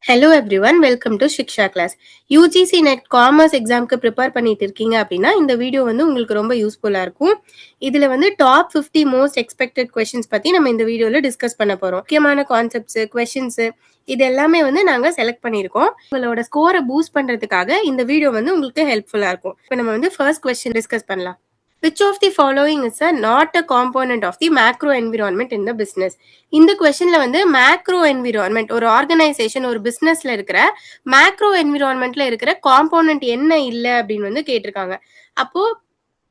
Hello everyone, welcome to Shiksha class. UGC NET commerce எக்ஸாம்க்கு prepare பண்ணிட்டு இருக்கீங்க அப்படின்னா இந்த வீடியோ வந்து உங்களுக்கு ரொம்ப யூஸ்ஃபுல்லா இருக்கும். இதுல வந்து டாப் 50 மோஸ்ட் எக்ஸ்பெக்டட் கொஸ்டின்ஸ் பத்தி நம்ம இந்த வீடியோல டிஸ்கஸ் பண்ண போறோம். முக்கியமான கான்செப்ட்ஸ், கொஸ்டின்ஸ் இது எல்லாமே வந்து நாங்க செலக்ட் பண்ணியிருக்கோம். உங்களோட ஸ்கோரை பூஸ்ட் பண்றதுக்காக இந்த வீடியோ வந்து உங்களுக்கு ஹெல்ப்ஃபுல்லா இருக்கும். இப்போ நம்ம வந்து ஃபர்ஸ்ட் கொஸ்டின் டிஸ்கஸ் பண்ணலாம். Which of the following is not a component of the macro environment in the business? இந்த கொஸ்டின்ல வந்து மேக்ரோ என்விரான்மெண்ட், ஒரு ஆர்கனைசேஷன் ஒரு பிசினஸ்ல இருக்கிற மேக்ரோ என்விரான்மெண்ட்ல இருக்கிற காம்போனன்ட் என்ன இல்லை அப்படின்னு வந்து கேட்டிருக்காங்க. அப்போ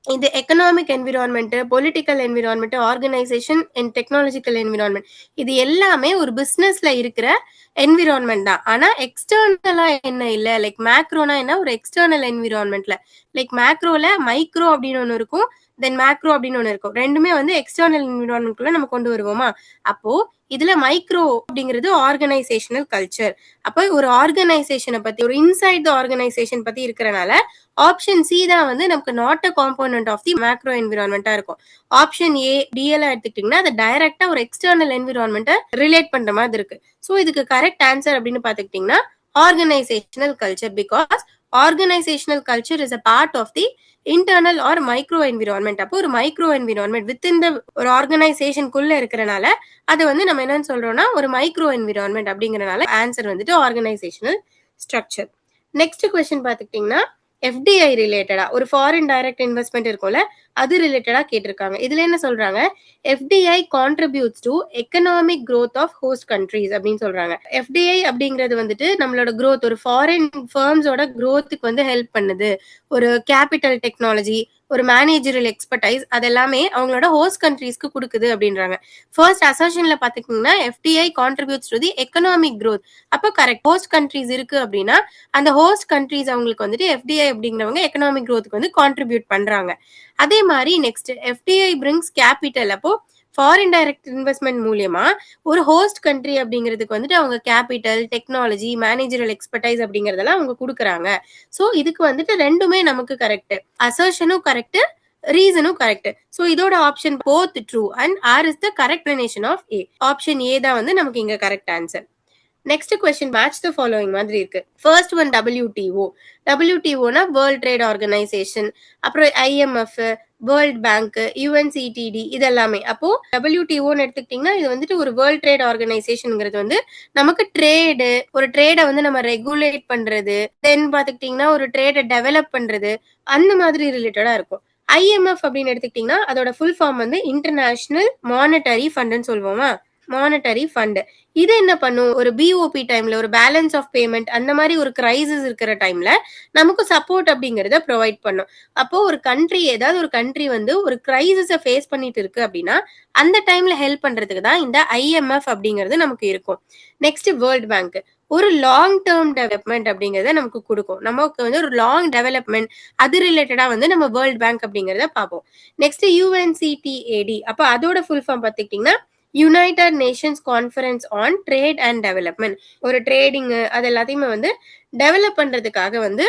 இது economic environment, political environment, organisation and technological environment, இது எல்லாமே ஒரு பிசினஸ்ல இருக்கிற என்விரான்மெண்ட் தான். ஆனா எக்ஸ்டர்னலா என்ன இல்ல, லைக் மேக்ரோனா என்ன, ஒரு எக்ஸ்டர்னல் என்விரான்மெண்ட்ல லைக் மேக்ரோல மைக்ரோ அப்படின்னு ஒன்று இருக்கும், தென் மேக்ரோ அப்படின்னு ஒன்று இருக்கும். ரெண்டுமே வந்து எக்ஸ்டர்னல் என்விரான்மெண்ட்குள்ள நம்ம கொண்டு வருவோமா. அப்போ இதுல மைக்ரோ அப்படிங்கிறது ஆர்கனைசேஷனல் கல்ச்சர். அப்போ ஒரு ஆர்கனைசேஷனை பத்தி, ஒரு இன்சைட் த ஆர்கனைசேஷன் பத்தி இருக்கிறனால ஆப்ஷன் சி தான் வந்து நமக்கு not a component of the macro என்விரான்மெண்டா இருக்கும். ஆப்ஷன் ஏ, டிஎல் எடுத்துக்கிட்டீங்கன்னா அது டைரக்டா ஒரு எக்ஸ்டர்னல் என்விரான்மெண்ட்டை ரிலேட் பண்ற மாதிரி இருக்கு. ஸோ இதுக்கு கரெக்ட் ஆன்சர் அப்படின்னு பார்த்துக்கிட்டீங்கன்னா organisational culture, because organisational culture is a part of the internal or micro environment. அப்போ ஒரு micro environment within the ஒரு ஆர்கனைசேஷனுக்குள்ள இருக்கிறனால அது வந்து நம்ம என்னன்னு சொல்றோம்னா ஒரு மைக்ரோ என்விரான்மெண்ட் அப்படிங்கறனால ஆன்சர் வந்துட்டு ஆர்கனைசேஷனல் ஸ்ட்ரக்சர். நெக்ஸ்ட் கொஸ்டின் பார்த்துக்கிட்டீங்கன்னா எஃப்டிஐ ரிலேட்டடா ஒரு ஃபாரின் டைரக்ட் இன்வெஸ்ட்மெண்ட் இருக்கும்ல, அது ரிலேட்டடா கேட்டிருக்காங்க. இதுல என்ன சொல்றாங்க, FDI contributes to economic growth of host countries அப்படின்னு சொல்றாங்க. எஃப்டிஐ அப்படிங்கிறது வந்துட்டு நம்மளோட growth, ஒரு ஃபாரின் ஃபர்ம்ஸோட growthக்கு வந்து ஹெல்ப் பண்ணுது. ஒரு கேபிட்டல் டெக்னாலஜி, ஒரு மேனேஜரியல் எக்ஸ்பர்டைஸ், அதெல்லாமே அவங்களோட ஹோஸ்ட் கண்ட்ரீஸ்க்கு கொடுக்குது அப்படின்றாங்க. ஃபர்ஸ்ட் அசர்ஷன்ல பாத்துக்கிட்டீங்கன்னா FDI contributes to the economic growth. அப்போ கரெக்ட், ஹோஸ்ட் கண்ட்ரீஸ் இருக்கு அப்படின்னா அந்த ஹோஸ்ட் கண்ட்ரீஸ் அவங்களுக்கு வந்துட்டு எஃப்டிஐ அப்படிங்கிறவங்க எக்கனாமிக் growthக்கு வந்து கான்ட்ரிபியூட் பண்றாங்க. அதே மாதிரி நெக்ஸ்ட் எஃப்டிஐ பிரிங்ஸ் கேபிட்டல். அப்போ ஃபாரின் டைரக்ட் இன்வெஸ்ட்மெண்ட் மூலியமா ஒரு ஹோஸ்ட் கண்ட்ரி அப்படிங்கிறதுக்கு வந்துட்டு அவங்க கேபிட்டல், டெக்னாலஜி, மேனேஜரியல் எக்ஸ்பர்டைஸ் அப்படிங்கறதெல்லாம் அவங்க கொடுக்குறாங்க. ஸோ இதுக்கு வந்துட்டு ரெண்டுமே நமக்கு கரெக்ட், அசர்ஷனும் கரெக்ட், ரீசனும் கரெக்ட். ஸோ இதோட option both true and R is the correct explanation of A. Option A தான் வந்து நமக்கு இங்க correct answer. Next question match the following மாதிரி இருக்கு. First one WTO. WTOனா வேர்ல்ட் ட்ரேட் ஆர்கனைசேஷன், அப்புறம் IMF, வேர்ல்ட் பேங்க், UNCTD இதெல்லாமே. அப்போ WTOன்னு எடுத்துக்கிட்டீங்கன்னா இது வந்துட்டு ஒரு வேர்ல்ட் ட்ரேட் ஆர்கனைசேஷன்ங்கிறது வந்து நமக்கு ட்ரேடு, ஒரு ட்ரேடை வந்து நம்ம ரெகுலேட் பண்றது, தென் பாத்துக்கிட்டீங்கன்னா ஒரு ட்ரேடை டெவலப் பண்றது, அந்த மாதிரி ரிலேட்டடா இருக்கும். IMF அப்படின்னு எடுத்துக்கிட்டீங்கன்னா அதோட ஃபுல் ஃபார்ம் வந்து இன்டர்நேஷனல் மானிட்டரி ஃபண்ட்னு சொல்லுவோமா, மானிட்டரி ஃபண்ட். இது என்ன பண்ணும், ஒரு பிஓபி டைம்ல, ஒரு பேலன்ஸ் ஆஃப் பேமெண்ட் அந்த மாதிரி ஒரு கிரைசிஸ் இருக்கிற டைம்ல நமக்கு சப்போர்ட் அப்படிங்கறத ப்ரொவைட் பண்ணும். அப்போ ஒரு கண்ட்ரி, ஏதாவது ஒரு கண்ட்ரி வந்து ஒரு கிரைசிஸை ஃபேஸ் பண்ணிட்டு இருக்கு அப்படின்னா அந்த டைம்ல ஹெல்ப் பண்றதுக்கு தான் இந்த IMF அப்படிங்கிறது நமக்கு இருக்கும். நெக்ஸ்ட் வேர்ல்ட் பேங்க், ஒரு லாங் டேர்ம் டெவலப்மெண்ட் அப்படிங்கறத நமக்கு கொடுக்கும். நமக்கு வந்து ஒரு லாங் டெவலப்மெண்ட் அது ரிலேட்டடா வந்து நம்ம வேர்ல்ட் பேங்க் அப்படிங்கறத பார்ப்போம். நெக்ஸ்ட் UNCTAD, அப்ப அதோட ஃபுல் ஃபார்ம் பார்த்துக்கிட்டீங்கன்னா United Nations conference on trade and development. ஒரு ட்ரேடிங் அது எல்லாத்தையுமே வந்து டெவலப் பண்றதுக்காக வந்து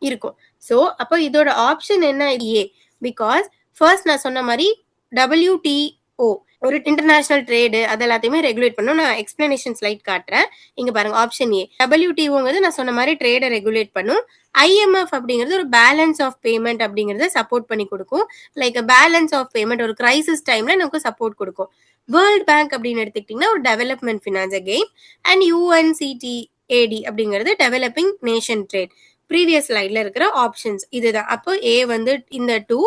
இருக்கும். ஸோ அப்போ இதோட ஆப்ஷன் என்ன, ஏ. பிகாஸ் ஃபர்ஸ்ட் நான் சொன்ன மாதிரி WTO ஒரு இன்டர்நேஷனல் ட்ரேடு அது எல்லாத்தையுமே ரெகுலேட் பண்ணும். நான் எக்ஸ்பிளனேஷன் ஸ்லைட் காட்டுறேன், இங்க பாருங்க. ஆப்ஷன் ஏ, WTOங்கிறது நான் சொன்ன மாதிரி ட்ரேடை ரெகுலேட் பண்ணும். IMF அப்படிங்கிறது ஒரு பேலன்ஸ் ஆஃப் பேமெண்ட் அப்படிங்கறத சப்போர்ட் பண்ணி கொடுக்கும். லைக் பேலன்ஸ் ஆஃப் பேமெண்ட் ஒரு கிரைசிஸ் டைம்ல நமக்கு சப்போர்ட் கொடுக்கும். வேர்ல்ட் பேங்க் அப்படின்னு எடுத்துக்கிட்டீங்கன்னா ஒரு development finance again, and UNCTAD அப்படிங்கிறது டெவலப்பிங் நேஷன் ட்ரேட். ப்ரீவியஸ் ஸ்லைட்ல இருக்கிற ஆப்ஷன்ஸ் இதுதான். அப்போ ஏ வந்து இந்த 2,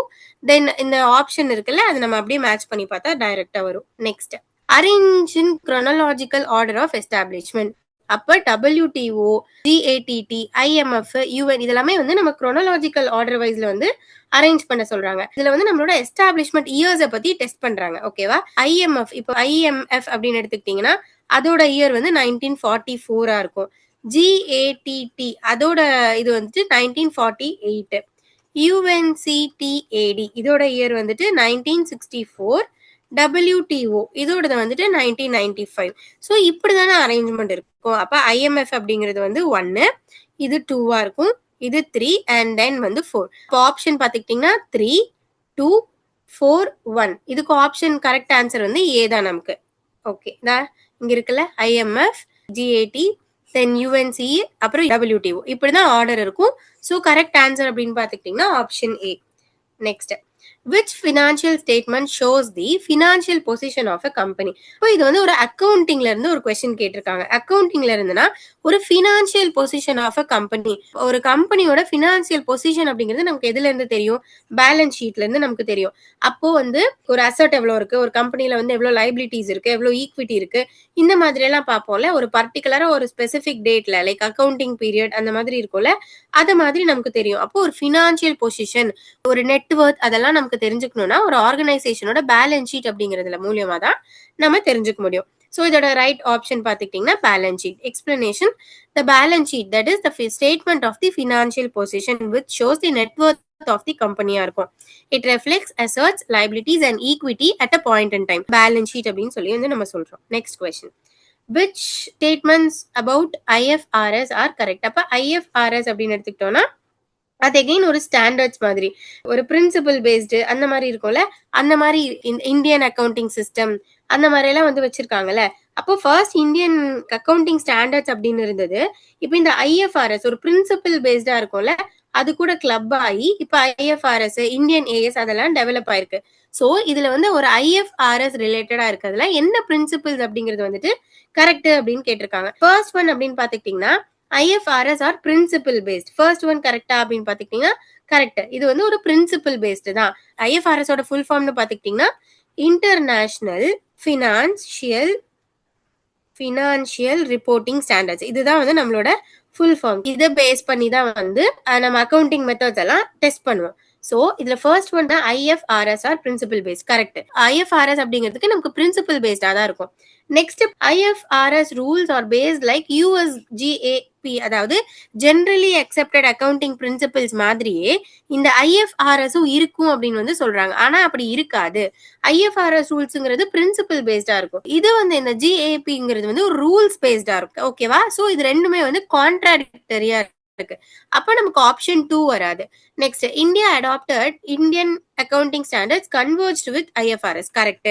தென் இந்த ஆப்ஷன் இருக்குல்ல அது நம்ம அப்படியே மேட்ச் பண்ணி பார்த்தா டைரக்டா வரும். Next arrange in chronological order of establishment. அப்ப WTO, GATT, IMF, UN இதெல்லாமே வந்து நம்ம chronological ஆர்டர் வைஸ்ல வந்து அரேஞ்ச் பண்ண சொல்றாங்க. இதுல வந்து நம்மளோட எஸ்டாப்ளிஷ்மெண்ட் இயர்ஸை பத்தி டெஸ்ட் பண்றாங்க. ஓகேவா. IMF, இப்போ IMF அப்படின்னு எடுத்துக்கிட்டீங்கன்னா அதோட இயர் வந்து 1944 இருக்கும். GATT அதோட இது வந்துட்டு 1948. UNCTAD இதோட இயர் வந்துட்டு 1964. WTO இதோட வந்துட்டு 1995. ஸோ இப்படிதானே அரேஞ்ச்மெண்ட் இருக்கும். அப்ப IMF அப்படிங்கிறது வந்து 1, இது 2வா இருக்கும், இது 3 அண்ட் தென் வந்து 4. இப்போ ஆப்ஷன் பாத்துக்கிட்டீங்கன்னா 3, 2, 4, 1. இதுக்கு ஆப்ஷன் கரெக்ட் ஆன்சர் வந்து ஏ தான் நமக்கு. ஓகே, இங்க இருக்குல்ல IMF, GAT, தென் யுஎன்சி, அப்புறம் WTO. இப்படிதான் ஆர்டர் இருக்கும். ஸோ கரெக்ட் ஆன்சர் அப்படின்னு பார்த்துக்கிட்டிங்கன்னா option A. Next, which financial statement shows the financial position of a company? இப்போ இது வந்து ஒரு அக்கவுண்டிங்ல இருந்து ஒரு கொஸ்டின் கேட்டிருக்காங்க. அக்கவுண்டிங்ல இருந்துனா ஒரு financial position of a company, ஒரு கம்பெனியோட ஃபினான்ஷியல் பொசிஷன் அப்படிங்கிறது நமக்கு எதுல இருந்து தெரியும்? பேலன்ஸ் ஷீட்ல இருந்து நமக்கு தெரியும். அப்போ வந்து ஒரு அசெட் எவ்வளவு இருக்கு, ஒரு கம்பெனில வந்து எவ்வளவு லைபிலிட்டிஸ் இருக்கு, எவ்வளவு ஈக்விட்டி இருக்கு, இந்த மாதிரி எல்லாம் பார்ப்போம்ல. ஒரு பர்டிகுலரா ஒரு ஸ்பெசிபிக் டேட்ல லைக் அக்கவுண்டிங் பீரியட் அந்த மாதிரி இருக்கும்ல, அது மாதிரி நமக்கு தெரியும். அப்போ ஒரு ஃபினான்ஷியல் பொசிஷன், ஒரு நெட்வொர்த் அதெல்லாம் நமக்கு தெரிஞ்சுக்கணும்னா ஒரு ஆர்கனைசேஷனோட பேலன்ஸ் ஷீட் அப்படிங்கிறதுல மூலியமா தான் நம்ம தெரிஞ்சுக்க முடியும். ஸோ இதோட ரைட் ஆப்ஷன் பார்த்துக்கிட்டிங்கன்னா balance sheet. Explanation, the balance sheet that is the statement of the financial position which shows the net worth of the கம்பெனியா இருக்கும். It reflects assets, liabilities and equity at a point in time. Balance sheet அப்படின்னு சொல்லி வந்து நம்ம சொல்றோம். Next question, which statements about IFRS are correct? அப்ப IFRS அப்படின்னு எடுத்துக்கிட்டோம்னா அது எகைன் ஒரு ஸ்டாண்டர்ட்ஸ் மாதிரி, ஒரு பிரின்சிபல் பேஸ்டு அந்த மாதிரி இருக்கும்ல, அந்த மாதிரி இந்தியன் அக்கவுண்டிங் சிஸ்டம் அந்த மாதிரி எல்லாம் வந்து வச்சிருக்காங்கல்ல. அப்போ ஃபர்ஸ்ட் இந்தியன் அக்கவுண்டிங் ஸ்டாண்டர்ட்ஸ் அப்படின்னு இருந்தது. இப்போ இந்த IFRS ஒரு பிரின்சிபல் பேஸ்டா இருக்கும்ல, அது கூட கிளப் ஆகி இப்போ IFRS, இந்தியன் AS அதெல்லாம் டெவலப் ஆயிருக்கு. ஸோ இதுல வந்து ஒரு IFRS ரிலேட்டடா இருக்கிறதுல என்ன பிரின்சிபிள்ஸ் அப்படிங்கிறது வந்துட்டு கரெக்ட் அப்படின்னு கேட்டிருக்காங்க. ஃபர்ஸ்ட் ஒன் அப்படின்னு பாத்துக்கிட்டீங்கன்னா IFRS or principle based. First one கரெக்டா அப்படின்னு பாத்துக்கிட்டீங்கன்னா கரெக்ட். இது வந்து ஒரு பிரின்சிபல் பேஸ்டு தான். IFRS ஓட ஃபுல் ஃபார்ம்னு பாத்துக்கிட்டீங்கன்னா இன்டர்நேஷனல் ஃபினான்ஷியல் ரிப்போர்ட்டிங் ஸ்டாண்டர்ட்ஸ். இதுதான் வந்து நம்மளோட ஃபுல் ஃபார்ம். இதை பேஸ் பண்ணி தான் வந்து நம்ம அக்கவுண்டிங் மெத்தட்ஸ் எல்லாம் டெஸ்ட் பண்ணுவோம். சோ இதுல ஃபர்ஸ்ட் ஒன் தான் IFRS or principle based. Correct. IFRS அப்படிங்கிறதுக்கு நமக்கு பிரின்சிபல் பேஸ்டா தான் இருக்கும். Next, IFRS rules are based like USGAP, அதாவது ஜெனரலி அக்செப்டட் அக்கவுண்டிங் பிரின்சிபிள்ஸ் மாதிரியே இந்த IFRSம் இருக்கும் அப்படின்னு வந்து சொல்றாங்க. ஆனா அப்படி இருக்காது. IFRS ரூல்ஸ்ங்கிறது பிரின்சிபல் பேஸ்டா இருக்கும். இது வந்து இந்த GAPங்கிறது வந்து ஒரு ரூல்ஸ் பேஸ்டா இருக்கும். ஓகேவா? சோ இது ரெண்டுமே வந்து கான்ட்ராடிக்டரியா இருக்கு. அப்ப நமக்கு ஆப்ஷன் 2 வராது. Next, India adopted Indian accounting standards converged with IFRS. Correct.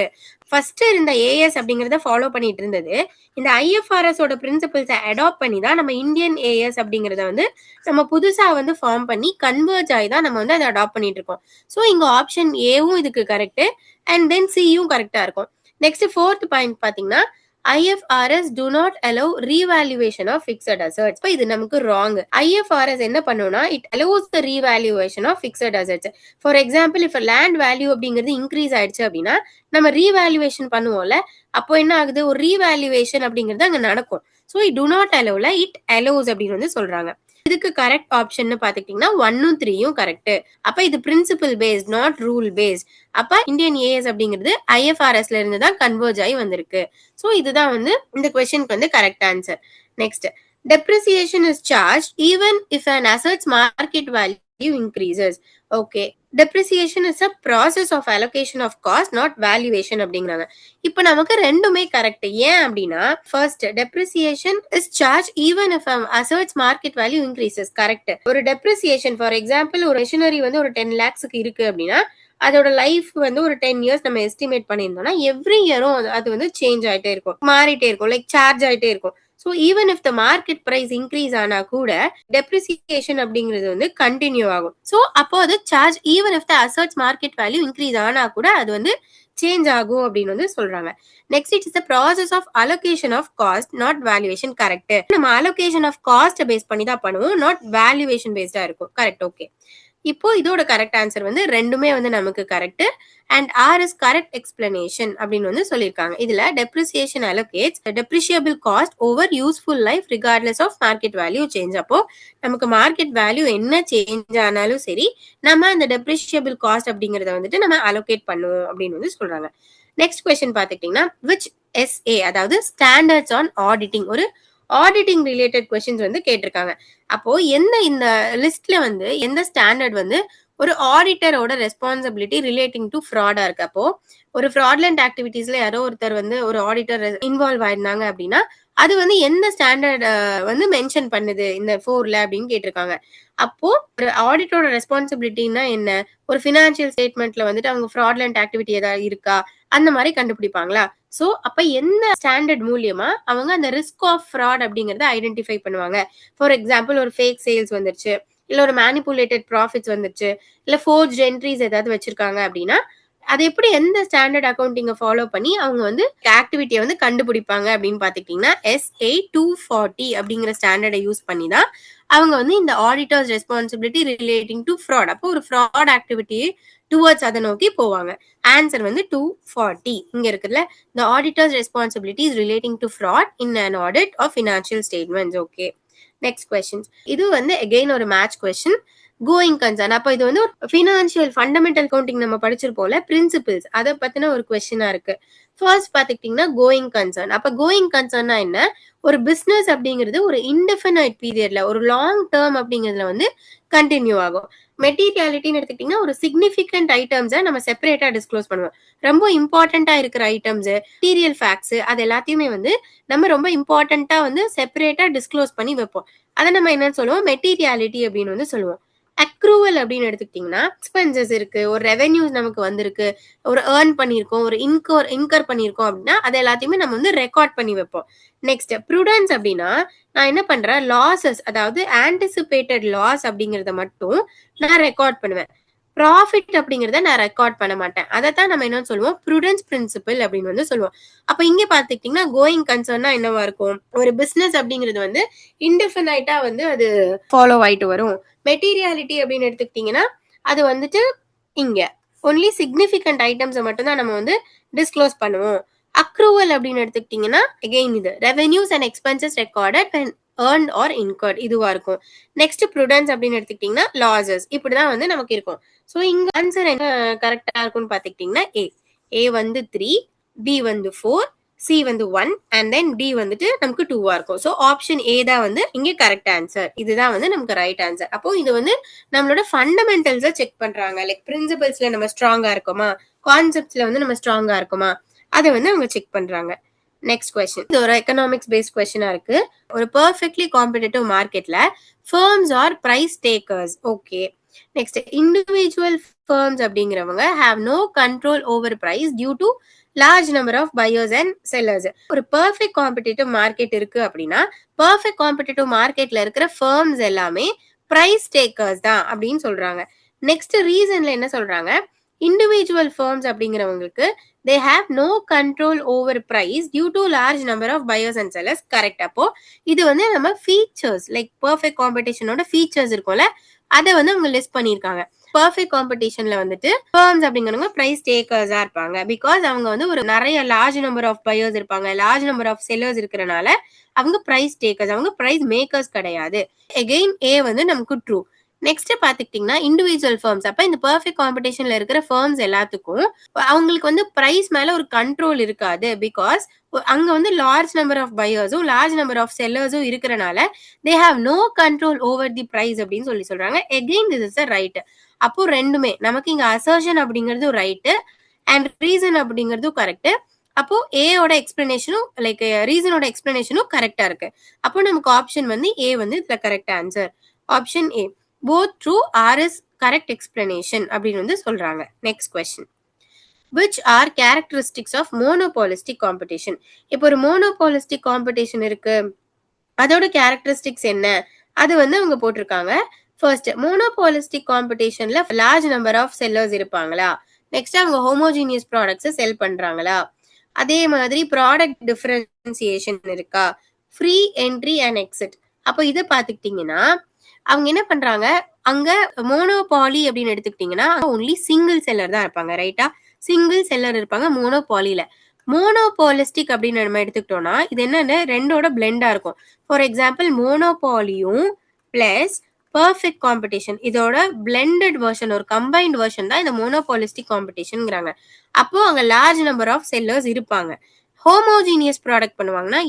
First இருந்த AS அப்படிங்கறத ஃபாலோ பண்ணிட்டு இருந்தது. இந்த IFRS ஓட பிரின்சிபிள்ஸை அடாப்ட் பண்ணி தான் நம்ம இந்தியன் AS அப்படிங்கறத வந்து நம்ம புதுசா வந்து ஃபார்ம் பண்ணி கன்வர்ஜ் ஆகி தான் நம்ம வந்து அதை அடாப்ட் பண்ணிட்டு இருக்கோம். ஸோ இங்க ஆப்ஷன் ஏவும் இதுக்கு கரெக்ட் அண்ட் தென் சியும் கரெக்டா இருக்கும். நெக்ஸ்ட், ஃபோர்த் பாயிண்ட் பாத்தீங்கன்னா IFRS do not allow revaluation of fixed assets. இப்போ இது நமக்கு wrong. IFRS என்ன பண்ணுனா it allows the revaluation of fixed assets. For example, if a land value அப்படிங்கிறது இன்க்ரீஸ் ஆயிடுச்சு அப்படின்னா நம்ம ரீவேல்யூவேஷன் பண்ணுவோம்ல, அப்போ என்ன ஆகுது, ஒரு ரீவேல்யூவேஷன் அப்படிங்கிறது அங்க நடக்கும். So it do not allowல it allows அப்படின்னு வந்து சொல்றாங்க. இதுக்கு கரெக்ட் ஆப்ஷன் பாத்துக்கிட்டீங்கன்னா 1ம் 3யும் கரெக்ட். அப்ப இது principle based not rule based. அப்ப இந்தியன் AS அப்படிங்கிறது IFRSல இருந்து தான் கன்வர்ஜ் ஆகி வந்திருக்கு. சோ இதுதான் வந்து இந்த கொஸ்டினுக்கு வந்து correct answer. Next, depreciation is charged even if an asset's market value increases. Okay, depreciation is a process of allocation of cost not valuation அப்படிங்கறாங்க. இப்போ நமக்கு ரெண்டுமே கரெக்ட். ஏன் அப்படின்னா first, depreciation is charged even if an asset's market value increases. Correct. ஒரு depreciation for example ஒரு machinery வந்து ஒரு 10 lakhsக்கு இருக்கு அப்படின்னா அதோட லைஃப் வந்து ஒரு 10 இயர்ஸ் நம்ம எஸ்டிமேட் பண்ணியிருந்தோம்னா எவ்ரி இயரும் அது வந்து சேஞ்ச் ஆயிட்டே இருக்கும், மாறிட்டே இருக்கும், லைக் சார்ஜ் ஆயிட்டே இருக்கும். So even if the market price increase ஆனா கூட டெப்ரிசியேஷன் அப்படிங்கிறது வந்து கண்டினியூ ஆகும். ஸோ அப்போ அது charge even if the assets market value increase ஆனா கூட அது வந்து சேஞ்ச் ஆகும் அப்படின்னு வந்து சொல்றாங்க. Next, it is the process of allocation of cost not valuation. Correct. நம்ம அலோகேஷன் ஆஃப் காஸ்ட் பேஸ் பண்ணி தான் பண்ணுவோம், நாட் வேல்யூவேஷன் பேஸ்டா இருக்கும். கரெக்ட். ஓகே, இப்போ இதோட கரெக்ட் ஆன்சர் வந்து ரெண்டுமே வந்து நமக்கு correct and R is correct explanation அப்படின்னு வந்து சொல்லியிருக்காங்க. இதுல depreciation allocates the depreciable cost over useful life regardless of market value change. அப்போ நமக்கு மார்க்கெட் வேல்யூ என்ன சேஞ்ச் ஆனாலும் சரி நம்ம அந்த depreciable cost அப்படிங்கறத வந்துட்டு நம்ம allocate பண்ணுவோம் அப்படின்னு வந்து சொல்றாங்க. நெக்ஸ்ட் கொஸ்டின் பாத்துக்கிட்டீங்கன்னா which SA, அதாவது ஸ்டாண்டர்ட்ஸ் ஆன் ஆடிட்டிங், ஒரு ஆடிட்டிங் ரிலேட்டட் கொஸ்டின்ஸ் வந்து கேட்டிருக்காங்க. அப்போ எந்த இந்த லிஸ்ட்ல வந்து எந்த ஸ்டாண்டர்ட் வந்து ஒரு ஆடிட்டரோட ரெஸ்பான்சிபிலிட்டி ரிலேட்டிங் டு ஃப்ராடா இருக்கு. அப்போ ஒரு ஃப்ராட்லண்ட் ஆக்டிவிட்டீஸ்ல யாரோ ஒருத்தர் வந்து ஒரு ஆடிட்டர் இன்வால்வ் ஆயிருந்தாங்க அப்படின்னா அது வந்து எந்த ஸ்டாண்டர்ட் வந்து மென்ஷன் பண்ணுது இந்த 4ல அப்படின்னு கேட்டிருக்காங்க. அப்போ ஒரு ஆடிட்டோட ரெஸ்பான்சிபிலிட்டின்னா என்ன? ஒரு ஃபினான்ஷியல் ஸ்டேட்மெண்ட்ல வந்துட்டு அவங்க ஃப்ராட்லண்ட் ஆக்டிவிட்டி ஏதாவது இருக்கா? அந்த மாரி கண்டுபிடிப்பாங்களா? சோ அப்ப எந்த ஸ்டாண்டர்ட் மூலியமா அவங்க அந்த ரிஸ்க் ஆஃப் ஃப்ராட் அப்படிங்கறத ஐடென்டிஃபை பண்ணுவாங்க. ஃபார் எக்ஸாம்பிள் ஒரு ஃபேக் சேல்ஸ் வந்துருச்சு, இல்ல ஒரு மேனிபுலேட்டட் ப்ராஃபிட்ஸ் வந்துருச்சு, இல்ல ஃபோர்ஜ்ட் என்ட்ரீஸ் ஏதாவது வச்சிருக்காங்க அப்படின்னா, அது எப்படி எந்த ஸ்டாண்டர்ட் அக்கவுண்டிங்க ஃபாலோ பண்ணி அவங்க வந்து ஆக்டிவிட்டிய வந்து கண்டுபிடிப்பாங்க அப்படின்னு பாத்துக்கிட்டீங்கன்னா, SA 240 அப்படிங்கிற ஸ்டாண்டர்டை யூஸ் பண்ணி தான் அவங்க வந்து இந்த auditors responsibility relating to fraud. அப்போ ஒரு ஃப்ராட் ஆக்டிவிட்டி டுவர்ட்ஸ் அதை நோக்கி போவாங்க. ஆன்சர் வந்து 240 இங்க இருக்குல்ல. The auditor's responsibility is relating to fraud in an audit of financial statements. Okay. Next questions. இது வந்து அகைன் ஒரு மேட்ச் கொஸ்டின். Going concern. அப்ப இது வந்து ஒரு ஃபினான்ஷியல் ஃபண்டமெண்டல் அக்கவுண்டிங் நம்ம படிச்சிருப்போம்ல, பிரின்சிபிள்ஸ் அத பத்தின ஒரு கொஸ்டினா இருக்கு. ஃபர்ஸ்ட் பாத்துக்கிட்டீங்கன்னா கோயிங் கன்சர்ன். அப்ப கோயிங் கன்சர்ன்னா என்ன? ஒரு பிசினஸ் அப்படிங்கிறது ஒரு இன்டெஃபினைட் பீரியட்ல ஒரு லாங் டேர்ம் அப்படிங்கிறதுல வந்து கண்டினியூ ஆகும். மெட்டீரியாலிட்டின்னு எடுத்துக்கிட்டீங்கன்னா ஒரு சிக்னிஃபிகண்ட் ஐட்டம்ஸை நம்ம செப்பரேட்டா டிஸ்க்ளோஸ் பண்ணுவோம். ரொம்ப இம்பார்ட்டண்டா இருக்கிற ஐட்டம்ஸ், மெட்டீரியல் ஃபேக்ட்ஸ் அது எல்லாத்தையுமே வந்து நம்ம ரொம்ப இம்பார்ட்டண்டா வந்து செப்பரேட்டா டிஸ்க்ளோஸ் பண்ணி வைப்போம். அதை நம்ம என்னன்னு சொல்லுவோம்? மெட்டீரியாலிட்டி அப்படின்னு வந்து சொல்லுவோம். அக்ரூவல் அப்படின்னு எடுத்துக்கிட்டீங்கன்னா எக்ஸ்பென்சஸ் இருக்கு, ஒரு ரெவென்யூஸ் நமக்கு வந்திருக்கு, ஒரு ஏர்ன் பண்ணியிருக்கோம், ஒரு இன்கர் பண்ணியிருக்கோம் அப்படின்னா அது எல்லாத்தையுமே நம்ம வந்து ரெக்கார்ட் பண்ணி வைப்போம். நெக்ஸ்ட் ப்ரூடன்ஸ் அப்படின்னா நான் என்ன பண்றேன்? லாசஸ், அதாவது ஆன்டிசிபேட்டட் லாஸ் அப்படிங்கறத மட்டும் நான் ரெக்கார்ட் பண்ணுவேன். ப்ராஃபிட் அப்படிங்கறத நான் ரெக்கார்ட் பண்ண மாட்டேன். அதைத்தான் நம்ம என்ன சொல்லுவோம்? ப்ரூடன்ஸ் பிரின்சிபிள் அப்படின்னு வந்து சொல்லுவோம். அப்ப இங்க பாத்துக்கிட்டீங்கன்னா கோயிங் கன்சர்ன்னா என்னவா இருக்கும்? ஒரு பிசினஸ் அப்படிங்கிறது வந்து இன்டெஃபினைட்டா வந்து அது ஃபாலோ ஆயிட்டு வரும். மெட்டீரியாலிட்டி அப்படின்னு எடுத்துக்கிட்டீங்கன்னா அது வந்துட்டு இங்க ஒன்லி சிக்னிஃபிகண்ட் ஐட்டம்ஸை மட்டும் தான் நம்ம வந்து டிஸ்க்ளோஸ் பண்ணுவோம். அக்ரூவல் அப்படின்னு எடுத்துக்கிட்டீங்கன்னா அகெயின் இது revenues and expenses recorded and earned or incurred இதுவா இருக்கும். நெக்ஸ்ட் ப்ரூடன்ஸ் அப்படின்னு எடுத்துக்கிட்டீங்கன்னா லாசஸ் இப்படிதான் வந்து நமக்கு இருக்கும். ஸோ இங்க ஆன்சர் என்ன கரெக்டா இருக்கும்னு பாத்துக்கிட்டீங்கன்னா ஏ வந்து 3, பி வந்து 4, சி வந்து 1 அண்ட் தென் டி வந்துட்டு நமக்கு 2வா இருக்கும். ஸோ ஆப்ஷன் ஏ தான் வந்து இங்க கரெக்ட் ஆன்சர். இதுதான் வந்து நமக்கு ரைட் ஆன்சர். அப்போ இது வந்து நம்மளோட ஃபண்டமெண்டல்ஸை செக் பண்றாங்க. லைக் பிரின்சிபல்ஸ்ல நம்ம ஸ்ட்ராங்கா இருக்கோமா, கான்செப்ட்ஸ்ல வந்து நம்ம ஸ்ட்ராங்கா இருக்கோமா, அதை வந்து அவங்க செக் பண்றாங்க. Next question. இது ஒரு எக்கனாமிக்ஸ் பேஸ்ட் கொஸ்டினா இருக்கு. ஒரு பெர்ஃபெக்ட்லி காம்படிட்டிவ் மார்க்கெட்ல firms are price takers. Okay. Next individual firms அப்படிங்கிறவங்க have no control over price due to large number of buyers and sellers. ஒரு பெர்ஃபெக்ட் காம்படிட்டிவ் மார்க்கெட் இருக்கு அப்படின்னா பெர்ஃபெக்ட் காம்படிட்டிவ் மார்க்கெட்ல இருக்கிற ஃபர்ம்ஸ் எல்லாமே பிரைஸ் டேக்கர்ஸ் தான் அப்படின்னு சொல்றாங்க. நெக்ஸ்ட் ரீசன்ல என்ன சொல்றாங்க? இண்டிவிஜுவல் ஃபர்ம்ஸ் அப்படிங்கிறவங்களுக்கு they have no control over price due to large number of buyers and sellers. Correct. அப்போ இது வந்து நம்ம ஃபீச்சர்ஸ் லைக் பெர்ஃபெக்ட் காம்படிஷனோட ஃபீச்சர்ஸ் இருக்கும்ல, அதை வந்து அவங்க லிஸ்ட் பண்ணியிருக்காங்க. பெர்ஃபெக்ட் காம்படிஷன்ல வந்துட்டு ஃபர்ம்ஸ் அப்படிங்கிறவங்க பிரைஸ் டேக்கர்ஸா இருப்பாங்க. பிகாஸ் அவங்க வந்து ஒரு நிறைய லார்ஜ் நம்பர் ஆஃப் பையர்ஸ் இருப்பாங்க, லார்ஜ் நம்பர் ஆஃப் செல்லர்ஸ் இருக்கிறனால அவங்க பிரைஸ் டேக்கர்ஸ், அவங்க பிரைஸ் மேக்கர்ஸ் கிடையாது. எகெயின் ஏ வந்து நமக்கு ட்ரூ. நெக்ஸ்ட் பாத்துக்கிட்டீங்கன்னா இண்டிவிஜுவல் ஃபர்ம்ஸ். அப்ப இந்த பெர்ஃபெக்ட் காம்படிஷன்ல இருக்கிற ஃபர்ம்ஸ் எல்லாத்துக்கும் அவங்களுக்கு வந்து பிரைஸ் மேல ஒரு கண்ட்ரோல் இருக்காது. பிகாஸ் அங்க வந்து லார்ஜ் நம்பர் ஆஃப் பையர்ஸும் லார்ஜ் நம்பர் ஆஃப் செல்லர்ஸும் இருக்கிறனால they have no control over the price அப்படின்னு சொல்லி சொல்றாங்க. Again this is right. அப்போ ரெண்டுமே நமக்கு இங்க அசர்ஷன் அப்படிங்கிறது ரைட் அண்ட் ரீசன் அப்படிங்கிறதும் கரெக்ட். அப்போ ஏயோட எக்ஸ்பிளனேஷனும் லைக் ரீசனோட எக்ஸ்பிளனேஷனும் கரெக்டா இருக்கு. அப்போ நமக்கு ஆப்ஷன் வந்து ஏ வந்து இதுல correct answer. Option A both true or is correct explanation அப்படின்னு வந்து சொல்றாங்க. Next question. which are characteristics of monopolistic competition? இப்போ ஒரு monopolistic competition இருக்கு, அதோட கேரக்டரிஸ்டிக்ஸ் என்ன, அது வந்து அவங்க போட்டிருக்காங்க. ஃபர்ஸ்ட், மோனோபாலிஸ்டிக் காம்படிஷன்ல லார்ஜ் நம்பர் ஆஃப் செல்லர்ஸ் இருப்பாங்களா, நெக்ஸ்ட் அவங்க ஹோமோஜீனியஸ் ப்ராடக்ட்ஸை செல் பண்றாங்களா, அதே மாதிரி ப்ராடக்ட் டிஃபரன்சியேஷன் இருக்கா, ஃப்ரீ என்ட்ரி அண்ட் எக்ஸிட். அப்போ இதை பார்த்துக்கிட்டிங்கன்னா அவங்க என்ன பண்றாங்க, அங்க மோனோபாலி அப்படின்னு எடுத்துக்கிட்டீங்கன்னா ஒன்லி சிங்கிள் செல்லர் தான் இருப்பாங்க. ரைட்டா? சிங்கிள் செல்லர் இருப்பாங்க மோனோபாலில. மோனோபாலிஸ்டிக் அப்படின்னு நம்ம எடுத்துக்கிட்டோம்னா இது என்னன்னு ரெண்டோட பிளெண்டா இருக்கும். ஃபார் எக்ஸாம்பிள் மோனோபாலியும் பிளஸ் பர்ஃபெக்ட் காம்படிஷன் இதோட பிளெண்டட் வெர்ஷன், ஒரு கம்பைன்ட் வெர்ஷன் தான் இந்த மோனோபாலிஸ்டிக் காம்படிஷன்ங்கிறாங்க. அப்போ அங்க லார்ஜ் நம்பர் ஆஃப் செல்லர்ஸ் இருப்பாங்க. ஹோமோஜீனியஸ் ப்ராடக்ட் பண்ணுவாங்கன்னா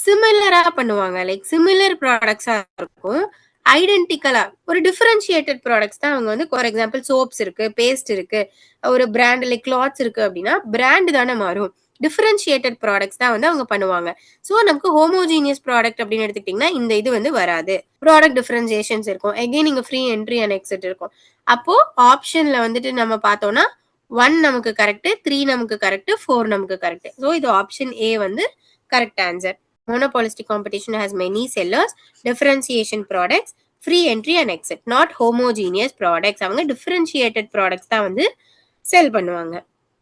சிமிலரா பண்ணுவாங்க, லைக் சிமிலர் ப்ராடக்ட்ஸா இருக்கும், ஐடென்டிக்கலா ஒரு டிஃபரன்ஷியேட்டட் ப்ராடக்ட்ஸ் தான் அவங்க வந்து. ஃபார் எக்ஸாம்பிள் சோப்ஸ் இருக்கு, பேஸ்ட் இருக்கு, ஒரு பிராண்ட் லைக் கிளாத்ஸ் இருக்கு அப்படின்னா பிராண்ட் தானே மாறும். டிஃபரன்ஷியேட்டட் ப்ராடக்ட்ஸ் தான் வந்து அவங்க பண்ணுவாங்க. ஸோ நமக்கு ஹோமோஜீனியஸ் ப்ராடக்ட் அப்படின்னு எடுத்துக்கிட்டிங்கன்னா இந்த இது வந்து வராது. ப்ராடக்ட் டிஃபரன்சியேஷன்ஸ் இருக்கும். எகைன் இங்க ஃப்ரீ என்ட்ரி அண்ட் எக்ஸிட் இருக்கும். அப்போ ஆப்ஷன்ல வந்துட்டு நம்ம பார்த்தோம்னா 1 நமக்கு கரெக்ட், 3 நமக்கு கரெக்ட், 4 நமக்கு கரெக்ட். ஸோ இது ஆப்ஷன் ஏ வந்து correct answer. Monopolistic competition has many sellers, differentiation products, free entry and exit, not homogeneous products. அவங்க differentiated products தான் வந்து sell பண்ணுவாங்க.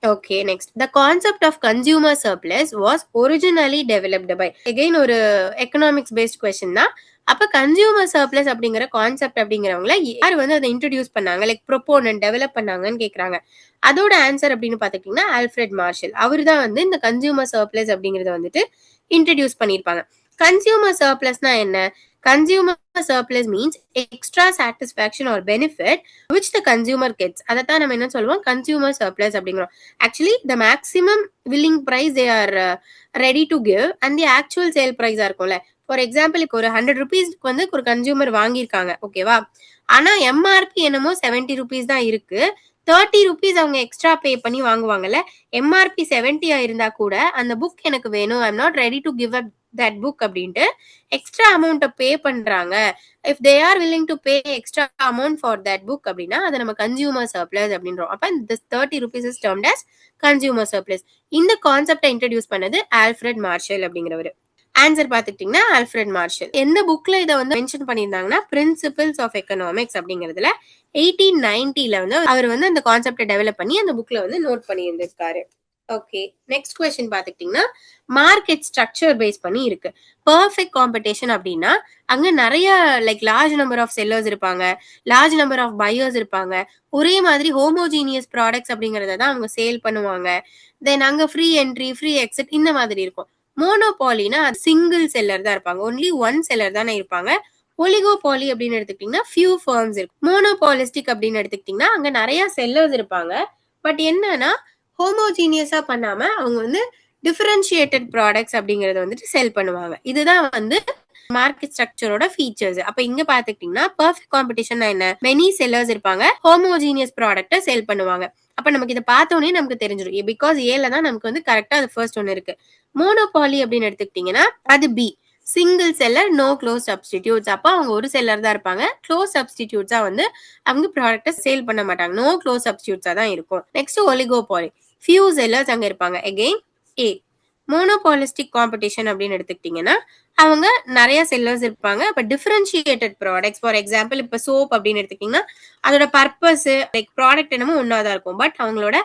Okay, next. The concept of consumer surplus was originally developed by. Again ஒரு economics based question தான். அப்ப consumer surplus அப்படிங்கிற concept அப்படிங்கிறவங்கள யார் வந்து அதை இன்ட்ரடியூஸ் பண்ணாங்க, லைக் ப்ரொபோனன்ட் டெவலப் பண்ணாங்கன்னு கேக்குறாங்க. அதோட ஆன்சர் அப்படின்னு பாத்துக்கிட்டீங்கன்னா ஆல்ஃபிரட் மார்ஷல். அவர் தான் வந்து இந்த கன்சியூமர் சர்ப்ளஸ் அப்படிங்கறத வந்துட்டு இன்ட்ரடியூஸ் பண்ணிருப்பாங்க. கன்சியூமர் சர்ப்ளஸ்னா என்ன? Consumer surplus means extra satisfaction or benefit which the consumer gets. அதைத்தான் நம்ம என்ன சொல்லுவோம், கன்சியூமர் சர்ப்ளஸ் அப்படிங்கிறோம். Actually the maximum willing price they are ready to give and the actual sale price இருக்கும்ல. ஃபார் எக்ஸாம்பிள் இப்போ ஒரு 100 ருபீஸ்க்கு வந்து ஒரு கன்சியூமர் வாங்கியிருக்காங்க, ஓகேவா? ஆனா எம்ஆர்பி என்னமோ 70 ருபீஸ் தான் இருக்கு. 30 ருபீஸ் அவங்க எக்ஸ்ட்ரா பே பண்ணி வாங்குவாங்கல்ல. எம்ஆர்பி 70 இருந்தா கூட அந்த புக் எனக்கு வேணும், I am not ready to give up that book அப்படின்ட்டு எக்ஸ்ட்ரா அமௌண்ட் பே பண்றாங்க. If they are willing to pay extra amount for that book அப்படின்னா அதை நம்ம கன்சியூமர் சர்ப்ளஸ் அப்படின்றோம். அப்ப this 30 rupees is termed as consumer surplus. இந்த கான்செப்டை introduce பண்ணது ஆல்ஃபிரட் மார்ஷல் அப்படிங்கிறவர். ஆன்சர் பாத்துக்கிட்டீங்கன்னா ஆல்ஃபிரட் மார்ஷல். எந்த புக்ல இதை வந்து மென்ஷன் பண்ணியிருந்தாங்கன்னா பிரின்சிபிள்ஸ் ஆஃப் எக்கனாமிக்ஸ் அப்படிங்கிறதுல 1890ல வந்து அவர் வந்து அந்த கான்செப்டை டெவலப் பண்ணி அந்த புக்ல வந்து நோட் பண்ணி இருந்திருக்காரு. ஓகே, நெக்ஸ்ட் கொஸ்டின் பாத்துக்கிட்டீங்கன்னா மார்க்கெட் ஸ்ட்ரக்சர் பேஸ் பண்ணி இருக்கு. பர்ஃபெக்ட் காம்படிஷன் அப்படின்னா அங்க நிறைய like large number of sellers இருப்பாங்க, லார்ஜ் நம்பர் ஆஃப் பையர்ஸ் இருப்பாங்க, ஒரே மாதிரி ஹோமோஜீனியஸ் ப்ராடக்ட்ஸ் அப்படிங்கறத தான் அவங்க சேல் பண்ணுவாங்க. தென் அங்க ஃப்ரீ என்ட்ரி, ஃப்ரீ எக்ஸிட் இந்த மாதிரி இருக்கும். மோனோபாலினா சிங்கிள் செல்லர் தான் இருப்பாங்க, ஒன்லி ஒன் செல்லர் தானே இருப்பாங்க. ஒலிகோபாலி அப்படின்னு எடுத்துக்கிட்டீங்கன்னா ஃபியூ ஃபர்ம்ஸ் இருக்கு. மோனோபாலிஸ்டிக் அப்படின்னு எடுத்துக்கிட்டீங்கன்னா அங்க நிறைய செல்லர்ஸ் இருப்பாங்க. பட் என்னன்னா ஹோமோஜீனியஸா பண்ணாம அவங்க வந்து டிஃபரன்ஷியேட்டட் ப்ராடக்ட்ஸ் அப்படிங்கறத வந்துட்டு செல் பண்ணுவாங்க. இதுதான் வந்து மார்க்கெட் ஸ்ட்ரக்சரோட ஃபீச்சர்ஸ். அப்ப இங்க பாத்துக்கிட்டீங்கன்னா பர்ஃபெக்ட் காம்படிஷன் என்ன, மெனி செல்லர்ஸ் இருப்பாங்க, ஹோமோஜீனியஸ் ப்ராடக்ட்டை சேல் பண்ணுவாங்க. அப்ப நமக்கு இதை பார்த்தோன்னே நமக்கு தெரிஞ்சிடும், பிகாஸ் ஏல தான் நமக்கு வந்து கரெக்டா அது ஃபர்ஸ்ட் ஒன்னு இருக்கு. மோனோபாலி அப்படின்னு எடுத்துக்கிட்டீங்கன்னா அது B, single seller, no close substitutes. அப்ப அவங்க ஒரு செல்லர் தான் இருப்பாங்க, க்ளோஸ் சப்ஸ்டிடியூட்ஸா வந்து அவங்க ப்ராடக்ட்டை சேல் பண்ண மாட்டாங்க, நோ க்ளோஸ் சப்ஸ்டிடியூட்ஸா தான் இருக்கும். நெக்ஸ்ட் ஒலிகோபாலி, ஃபியூ செல்லர்ஸ் அங்க இருப்பாங்க. அகைன் ஏ. மோனோபாலிஸ்டிக் காம்படிஷன் அப்படின்னு எடுத்துக்கிட்டீங்கன்னா அவங்க நிறைய செல்லர்ஸ் இருப்பாங்க, அப்ப டிஃபரன்ஷியேட்டட் ப்ராடக்ட்ஸ். ஃபார் எக்ஸாம்பிள் இப்ப சோப் அப்படின்னு எடுத்துக்கிட்டீங்கன்னா அதோட பர்பஸ் லைக் ப்ராடக்ட் என்னமோ ஒன்னாதான் இருக்கும், பட் அவங்களோட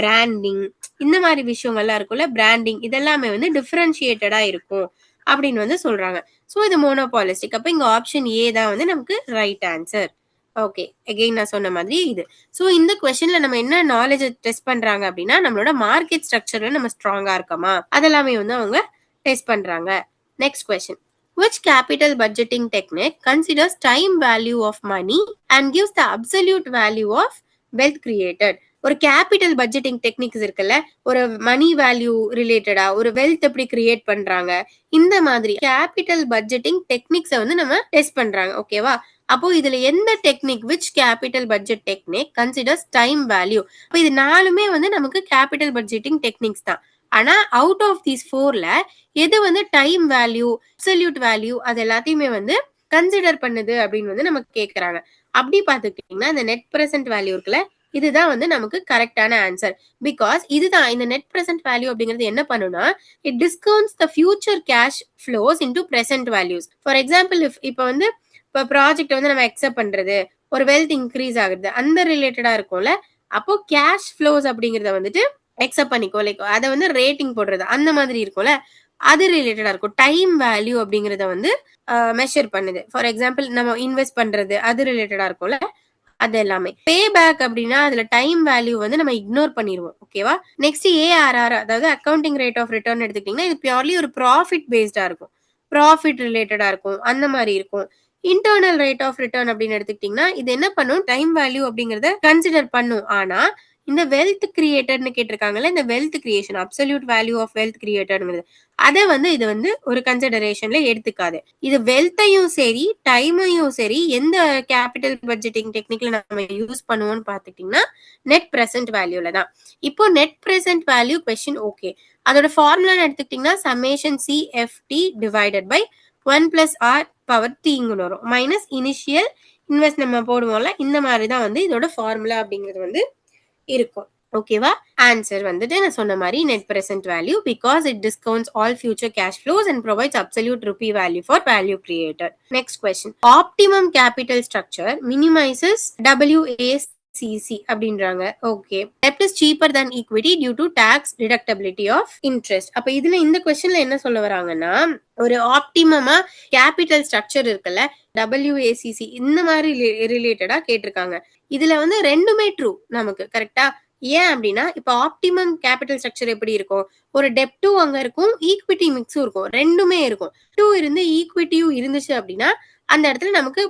பிராண்டிங் இந்த மாதிரி விஷயங்கள்லாம் இருக்கும்ல, பிராண்டிங் இதெல்லாமே வந்து டிஃபரன்ஷியேட்டடா இருக்கும் அப்படின்னு வந்து சொல்றாங்க. சோ இது மோனோபாலிஸ்டிக். அப்ப இங்க ஆப்ஷன் ஏ தான் வந்து நமக்கு ரைட் ஆன்சர். ஓகே, அகைன் நான் சொன்ன மாதிரி இது. சோ இந்த கொஸ்டின்ல நம்ம என்ன நாலேஜ் டெஸ்ட் பண்றாங்க அப்படின்னா நம்மளோட மார்க்கெட் ஸ்ட்ரக்சர்ல நம்ம ஸ்ட்ராங்கா இருக்கமா அதெல்லாமே வந்து அவங்க டெஸ்ட் பண்றாங்க. Next question, which capital budgeting technique considers time value of money and gives the absolute value of wealth created? ஒரு கேபிட்டல் பட்ஜெட்டிங் டெக்னிக்ஸ் இருக்குல்ல, ஒரு மணி வேல்யூ ரிலேட்டடா ஒரு வெல்த் எப்படி கிரியேட் பண்றாங்க, இந்த மாதிரி கேபிட்டல் பட்ஜெட்டிங் டெக்னிக்ஸை வந்து நம்ம டெஸ்ட் பண்றாங்க, ஓகேவா? அப்போ இதுல எந்த technique, which capital budget technique considers time value? அப்போ இது நாலுமே வந்து நமக்கு கேபிட்டல் பட்ஜெட்டிங் டெக்னிக்ஸ் தான். ஆனா அவுட் ஆஃப் தீஸ் 4ல எது வந்து டைம் வேல்யூ, அப்சல்யூட் வேல்யூ அது எல்லாத்தையுமே வந்து கன்சிடர் பண்ணுது அப்படின்னு வந்து நமக்கு கேக்குறாங்க. அப்படி பாத்துக்கிட்டீங்கன்னா இந்த நெட் பிரசன்ட் வேல்யூ இருக்குல்ல, இதுதான் வந்து நமக்கு கரெக்டான ஆன்சர். பிகாஸ் இதுதான் இந்த நெட் பிரசன்ட் வேல்யூ அப்படிங்கிறது என்ன பண்ணுனா, it discounts the future cash flows into present values. For example இப்போ வந்து இப்போ ப்ராஜெக்ட் வந்து நம்ம அக்செப்ட் பண்றது, ஒரு வெல்த் இன்க்ரீஸ் ஆகுது, அந்த ரிலேட்டடா இருக்கும்ல, அப்போ கேஷ் ஃப்ளோஸ் அப்படிங்கறத வந்துட்டு அக்செப்ட் பண்ணிக்கோ, லைக் அதை வந்து ரேட்டிங் போடுறது அந்த மாதிரி இருக்கும்ல, அது ரிலேட்டடா இருக்கும். டைம் வேல்யூ அப்படிங்கறத வந்து மெஷர் பண்ணுது. ஃபார் எக்ஸாம்பிள் நம்ம இன்வெஸ்ட் பண்றது அது ரிலேட்டடா இருக்கும்ல, அது எல்லாமே. பே பேக் அப்படின்னா அதுல டைம் வேல்யூ வந்து நம்ம இக்னோர் பண்ணிடுவோம், ஓகேவா? நெக்ஸ்ட் ஏஆர்ஆர், அதாவது அக்கவுண்டிங் ரேட் ஆஃப் ரிட்டர்ன் எடுத்துக்கிட்டீங்கன்னா இது பியூர்லி ஒரு ப்ராஃபிட் பேஸ்டா இருக்கும், ப்ராஃபிட் ரிலேட்டடா இருக்கும், அந்த மாதிரி இருக்கும். இன்டர்னல் ரேட் ஆஃப் ரிட்டர்ன் அப்படின்னு எடுத்துக்கிட்டீங்கன்னா இது என்ன பண்ணும், டைம் வேல்யூ அப்படிங்கறத கன்சிடர் பண்ணும். ஆனா இந்த வெல்த் கிரியேட்டர்னு கேட்டிருக்காங்கல்ல, இந்த wealth creation, absolute value of wealth கிரியேட்டர்ங்கிறது அதை வந்து இது வந்து ஒரு கன்சிடரேஷன்ல எடுத்துக்காது. இது வெல்த்தையும் சரி டைமையும் சரி எந்த கேபிட்டல் பட்ஜெட்டிங் டெக்னிக்ல நம்ம யூஸ் பண்ணுவோம்னு பாத்துக்கிட்டீங்கன்னா நெட் பிரசன்ட் வேல்யூல தான். இப்போ net present value question okay, அதோட ஃபார்முலான்னு எடுத்துக்கிட்டீங்கன்னா summation CFT divided by 1 plus R power Tங்கன்னு வரும். மைனஸ் இனிஷியல் இன்வெஸ்ட் நம்ம போடுவோம்ல, இந்த மாதிரி தான் வந்து இதோட ஃபார்முலா அப்படிங்கிறது வந்து இருக்கும். ஓகேவா? ஆன்சர் வந்துட்டு நான் சொன்ன மாதிரி net present value because it discounts all future cash flows and provides absolute rupee value for value created. Next question, optimum capital structure minimises WACC அப்படின்றாங்க. ஓகே, டெப்ட் is cheaper than equity due to tax deductibility of interest. அப்ப இதுல இந்த கொஸ்டின்ல என்ன சொல்ல வராங்கன்னா, ஒரு ஆப்டிமமா கேபிட்டல் ஸ்ட்ரக்சர் இருக்குல்ல, WACC இந்த மாதிரி ரிலேட்டடா கேட்டிருக்காங்க. இதுல வந்து ரெண்டுமே ட்ரூ நமக்கு, கரெக்டா? ஏன் அப்படின்னா, இப்ப ஆப்டிமம் கேபிட்டல் ஸ்ட்ரக்சர் எப்படி இருக்கும், ஒரு டெப்டும் அங்க இருக்கும், ஈக்விட்டி மிக்ஸும் இருக்கும், ரெண்டுமே இருக்கும். டூ இருந்து ஈக்விட்டியும் இருந்துச்சு அப்படின்னா அந்த இடத்துல நமக்கு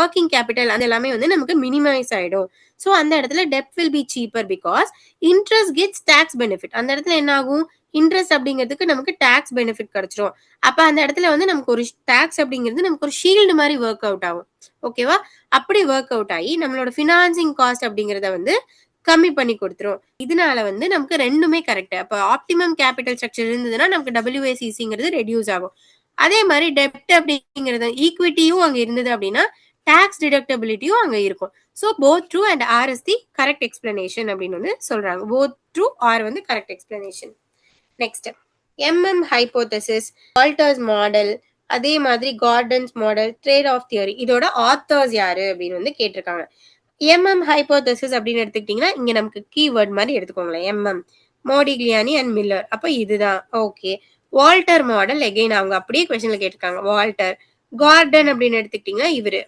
ஒர்க்கிங் கேபிட்டல் அது எல்லாமே வந்து நமக்கு மினிமைஸ் ஆயிடும். ஸோ அந்த இடத்துல டெப்ட் will be cheaper because interest gets tax benefit. அந்த இடத்துல என்ன ஆகும், இன்ட்ரெஸ்ட் அப்படிங்கிறதுக்கு நமக்கு டாக்ஸ் பெனிஃபிட் கிடைச்சிரும். அப்ப அந்த இடத்துல வந்து நமக்கு ஒரு டாக்ஸ் அப்படிங்கிறது நமக்கு ஒரு ஷீல்டு மாதிரி ஒர்க் அவுட் ஆகும். ஓகேவா? அப்படி ஒர்க் அவுட் ஆகி நம்மளோட ஃபினான்சிங் காஸ்ட் அப்படிங்கிறத வந்து கம்மி பண்ணி கொடுத்துரும். இதனால வந்து நமக்கு ரெண்டுமே கரெக்ட். அப்ப ஆப்டிமம் கேபிட்டல் ஸ்ட்ரக்சர் இருந்ததுன்னா நமக்கு WACCங்கிறது ரெடியூஸ் ஆகும். அதே மாதிரி டெப்ட் அப்படிங்கிறது ஈக்விட்டியும் அங்க இருந்தது அப்படின்னா டாக்ஸ் டிடக்டபிலிட்டியும் அங்க இருக்கும். So both true and R is the correct explanation அப்படின்னு வந்து சொல்றாங்க. போத் ட்ரூ ஆர் வந்து correct explanation. Next, MM hypothesis, Walter's model, அதே மாதிரி Gordon's model, trade off theory, இதோட ஆத்தர்ஸ் யாரு அப்படின்னு வந்து கேட்டிருக்காங்க. MM ஹைபோதசிஸ் அப்படின்னு எடுத்துக்கிட்டீங்கன்னா இங்க நமக்கு கீவேர்ட் மாதிரி எடுத்துக்கோங்களேன். MM மோடிக்லியானி அண்ட் மில்லர், அப்ப இதுதான். ஓகே, வால்டர் மாடல் எகைன் அவங்க அப்படியே கொஸ்டின்ல கேட்டிருக்காங்க. வால்டர். கார்டன் அப்படின்னு எடுத்துக்கிட்டீங்கன்னா இவரு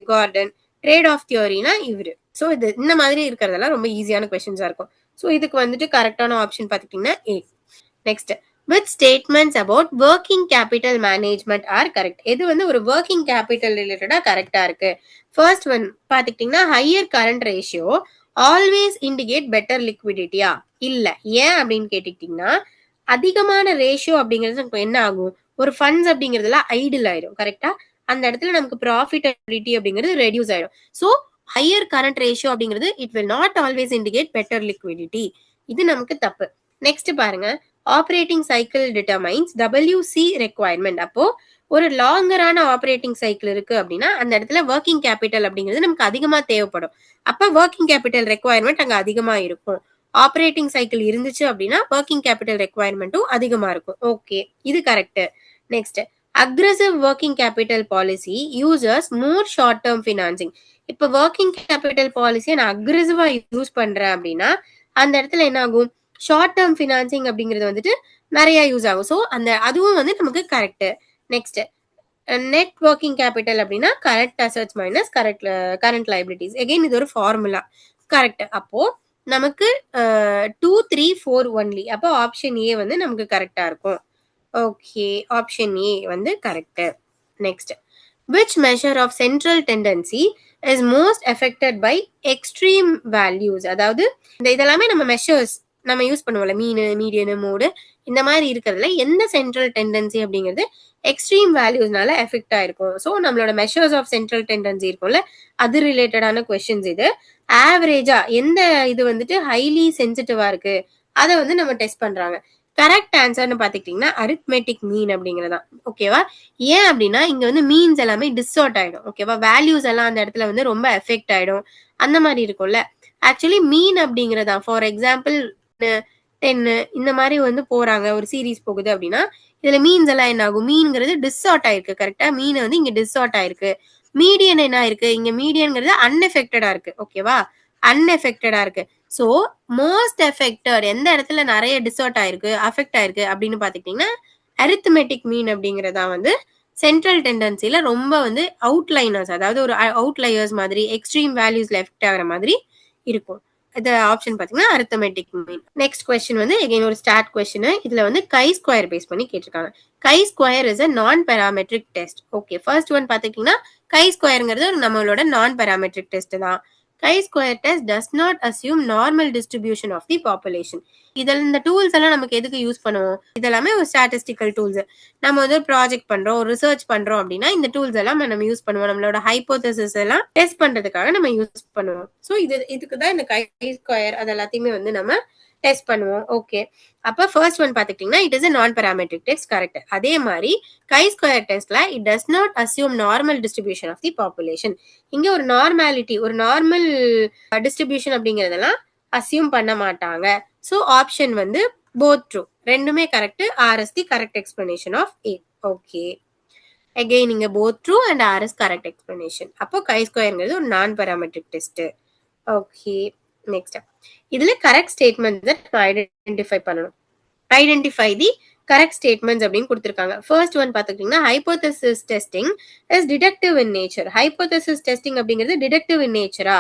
கார்டன். ட்ரேட் ஆஃப் தியரினா இவரு. ஸோ இது இந்த மாதிரி இருக்கிறதெல்லாம் ரொம்ப ஈஸியான கொஸ்டின்ஸா இருக்கும். ஸோ இதுக்கு வந்துட்டு கரெக்டான ஆப்ஷன் பார்த்துக்கிட்டீங்கன்னா A. Next, which statements about working capital management are correct? எது வந்து ஒரு ஒர்க்கிங் கேபிட்டல் ரிலேட்டடா கரெக்டா இருக்கு? ஃபர்ஸ்ட் ஒன் பாத்துக்கிட்டீங்கன்னா higher current ratio always indicate better லிக்விடிட்டியா? இல்ல. ஏன் அப்படின்னு கேட்டுக்கிட்டீங்கன்னா அதிகமான ரேஷியோ அப்படிங்கிறது என்ன ஆகும், ஒரு ஃபண்ட்ஸ் அப்படிங்கிறதுல ஐடில் ஆயிடும். கரெக்டா? அந்த இடத்துல நமக்கு ப்ராஃபிட்டபிலிட்டி அப்படிங்கிறது ரெடியூஸ் ஆயிடும். ஸோ ஹையர் கரண்ட் ரேஷியோ அப்படிங்கிறது it will not always indicate better liquidity. இது நமக்கு தப்பு. நெக்ஸ்ட் பாருங்க, operating cycle determines WC requirement. அப்போ ஒரு லாங்கரான ஆப்ரேட்டிங் சைக்கிள் இருக்கு அப்படின்னா அந்த இடத்துல ஒர்க்கிங் கேபிட்டல் அப்படிங்கிறது நமக்கு அதிகமா தேவைப்படும். அப்ப ஒர்க்கிங் கேபிட்டல் ரெக்வயர்மெண்ட் அங்க அதிகமா இருக்கும். ஆப்ரேட்டிங் சைக்கிள் இருந்துச்சு அப்படின்னா ஒர்க்கிங் கேபிட்டல் ரெக்வயர்மெண்ட்டும் அதிகமா இருக்கும். ஓகே, இது correct. Next, aggressive working capital policy users more short term financing. இப்ப ஒர்க்கிங் கேபிட்டல் பாலிசியை நான் அக்ரெசிவா யூஸ் பண்றேன் அப்படின்னா அந்த இடத்துல என்ன ஆகும், ஷார்ட் டேர்ம் ஃபினான்சிங் அப்படிங்கிறது வந்துட்டு நிறைய யூஸ் ஆகும். ஸோ அந்த அதுவும் வந்து நமக்கு correct. Next, net working capital அப்படின்னா current assets minus current liabilities. Again இது ஒரு ஃபார்முலா. கரெக்ட். அப்போ நமக்கு 2, 3, 4 ஒன்லி. அப்போ ஆப்ஷன் ஏ வந்து நமக்கு கரெக்டா இருக்கும். ஓகே, ஆப்ஷன் ஏ வந்து correct. Next, which measure of central tendency is most affected by extreme values? அதாவது இதெல்லாமே நம்ம மெஷர்ஸ் நம்ம யூஸ் பண்ணுவோம்ல, மீன், மீடியன், மோடு, இந்த மாதிரி இருக்கிறதுல எந்த சென்ட்ரல் டெண்டன்சி அப்படிங்கிறது எக்ஸ்ட்ரீம் வேல்யூஸ்னால எஃபெக்ட் ஆயிருக்கும். ஸோ நம்மளோட மெஷர்ஸ் ஆஃப் சென்ட்ரல் டெண்டன்சி இருக்கும்ல, அது ரிலேட்டடான கொஸ்டின்ஸ் இது. ஆவரேஜா எந்த இது வந்துட்டு ஹைலி சென்சிட்டிவா இருக்கு அதை வந்து நம்ம டெஸ்ட் பண்றாங்க. கரெக்ட் ஆன்சர்னு பாத்துக்கிட்டீங்கன்னா அரித்மெட்டிக் மீன் அப்படிங்கறதான். ஓகேவா? ஏன் அப்படின்னா இங்க வந்து மீன்ஸ் எல்லாமே டிஸ்டார்ட் ஆயிடும். ஓகேவா? வேல்யூஸ் எல்லாம் அந்த இடத்துல வந்து ரொம்ப எஃபெக்ட் ஆயிடும். அந்த மாதிரி இருக்கும்ல. ஆக்சுவலி மீன் அப்படிங்கறதா, ஃபார் எக்ஸாம்பிள் 10 இந்த மாதிரி வந்து போறாங்க, ஒரு சீரீஸ் போகுது அப்படின்னா இதுல மீன்ஸ் எல்லாம் என்ன ஆகும், மீன்ங்கிறது டிஸ்டார்ட் ஆயிருக்கு. கரெக்டா? மீன் வந்து இங்க டிஸ்டார்ட் ஆயிருக்கு. மீடியன் என்ன ஆயிருக்கு, இங்க மீடியன்ங்கிறது அன்எஃபெக்டடா இருக்கு. ஓகேவா? அன்எஃபெக்டடா இருக்கு. ஸோ மோஸ்ட் எஃபெக்டட் எந்த இடத்துல நிறைய டிஸ்டார்ட் ஆயிருக்கு, அஃபெக்ட் ஆயிருக்கு அப்படின்னு பாத்துக்கிட்டீங்கன்னா அரித்மெட்டிக் மீன் அப்படிங்கறதா வந்து சென்ட்ரல் டெண்டன்சில ரொம்ப வந்து அவுட்லைனர்ஸ், அதாவது ஒரு அவுட்லையர்ஸ் மாதிரி எக்ஸ்ட்ரீம் வேல்யூஸ்ல எஃபெக்ட் ஆகிற மாதிரி இருக்கும். இது ஆப்ஷன் பாத்தீங்கன்னா அரித்மெட்டிக் மீன். நெக்ஸ்ட் கொஸ்டின் வந்து எகைன் ஒரு ஸ்டாட் கொஸ்டின். இதுல வந்து கை ஸ்கொயர் பேஸ் பண்ணி கேட்டிருக்காங்க. கை ஸ்கொயர் இஸ் அ நான் parametric test. Okay, first one பாத்துக்கிட்டீங்கன்னா கை ஸ்கொயர்ங்கிறது நம்மளோட நான் பேராமெட்ரிக் டெஸ்ட் தான். chi-square test does not assume normal distribution of the population. இதில் இந்த டூல்ஸ் எல்லாம் நமக்கு எதுக்கு யூஸ் பண்ணுவோம், இதெல்லாமே ஒரு ஸ்டாட்டிஸ்டிக்கல் டூல்ஸ். நம்ம வந்து ப்ராஜெக்ட் பண்றோம், ரிசர்ச் பண்றோம் அப்படின்னா இந்த டூல்ஸ் எல்லாம் நம்ம யூஸ் பண்ணுவோம். நம்மளோட ஹைபோதசிஸ் எல்லாம் டெஸ்ட் பண்றதுக்காக நம்ம யூஸ் பண்ணுவோம். ஸோ இதுக்கு தான் இந்த chi-square அது எல்லாத்தையுமே வந்து நம்ம டெஸ்ட் பண்ணுவோம். ஓகே. அப்ப ஃபர்ஸ்ட் ஒன் பாத்துக்கிட்டீங்கன்னா it is a non parametric test. Correct. அதே மாதிரி chi-square டெஸ்ட்ல it does not assume normal distribution of the population. இங்க ஒரு நார்மாலிட்டி, ஒரு நார்மல் டிஸ்ட்ரிபியூஷன் அப்படிங்கறதெல்லாம் அஸ்யூம் பண்ண மாட்டாங்க. சோ ஆப்ஷன் வந்து both true. ரெண்டுமே correct. R is the correct explanation of A. Okay. Again இங்க both true and R is correct explanation. அப்போ chi-squareங்கிறது ஒரு நான் parametric டெஸ்ட். ஓகே. நெக்ஸ்ட் இதுல கரெக்ட் ஸ்டேட்மெண்ட் ஐடென்டிஃபை பண்ணணும். ஐடென்டிஃபை தி கரெக்ட் ஸ்டேட்மெண்ட்ஸ் அப்படின்னு கொடுத்திருக்காங்க. ஃபர்ஸ்ட் ஒன் பாத்துக்கிட்டீங்கன்னா hypothesis testing is deductive in nature. Hypothesis testing அப்படிங்கிறது டிடக்டிவ் இன் நேச்சரா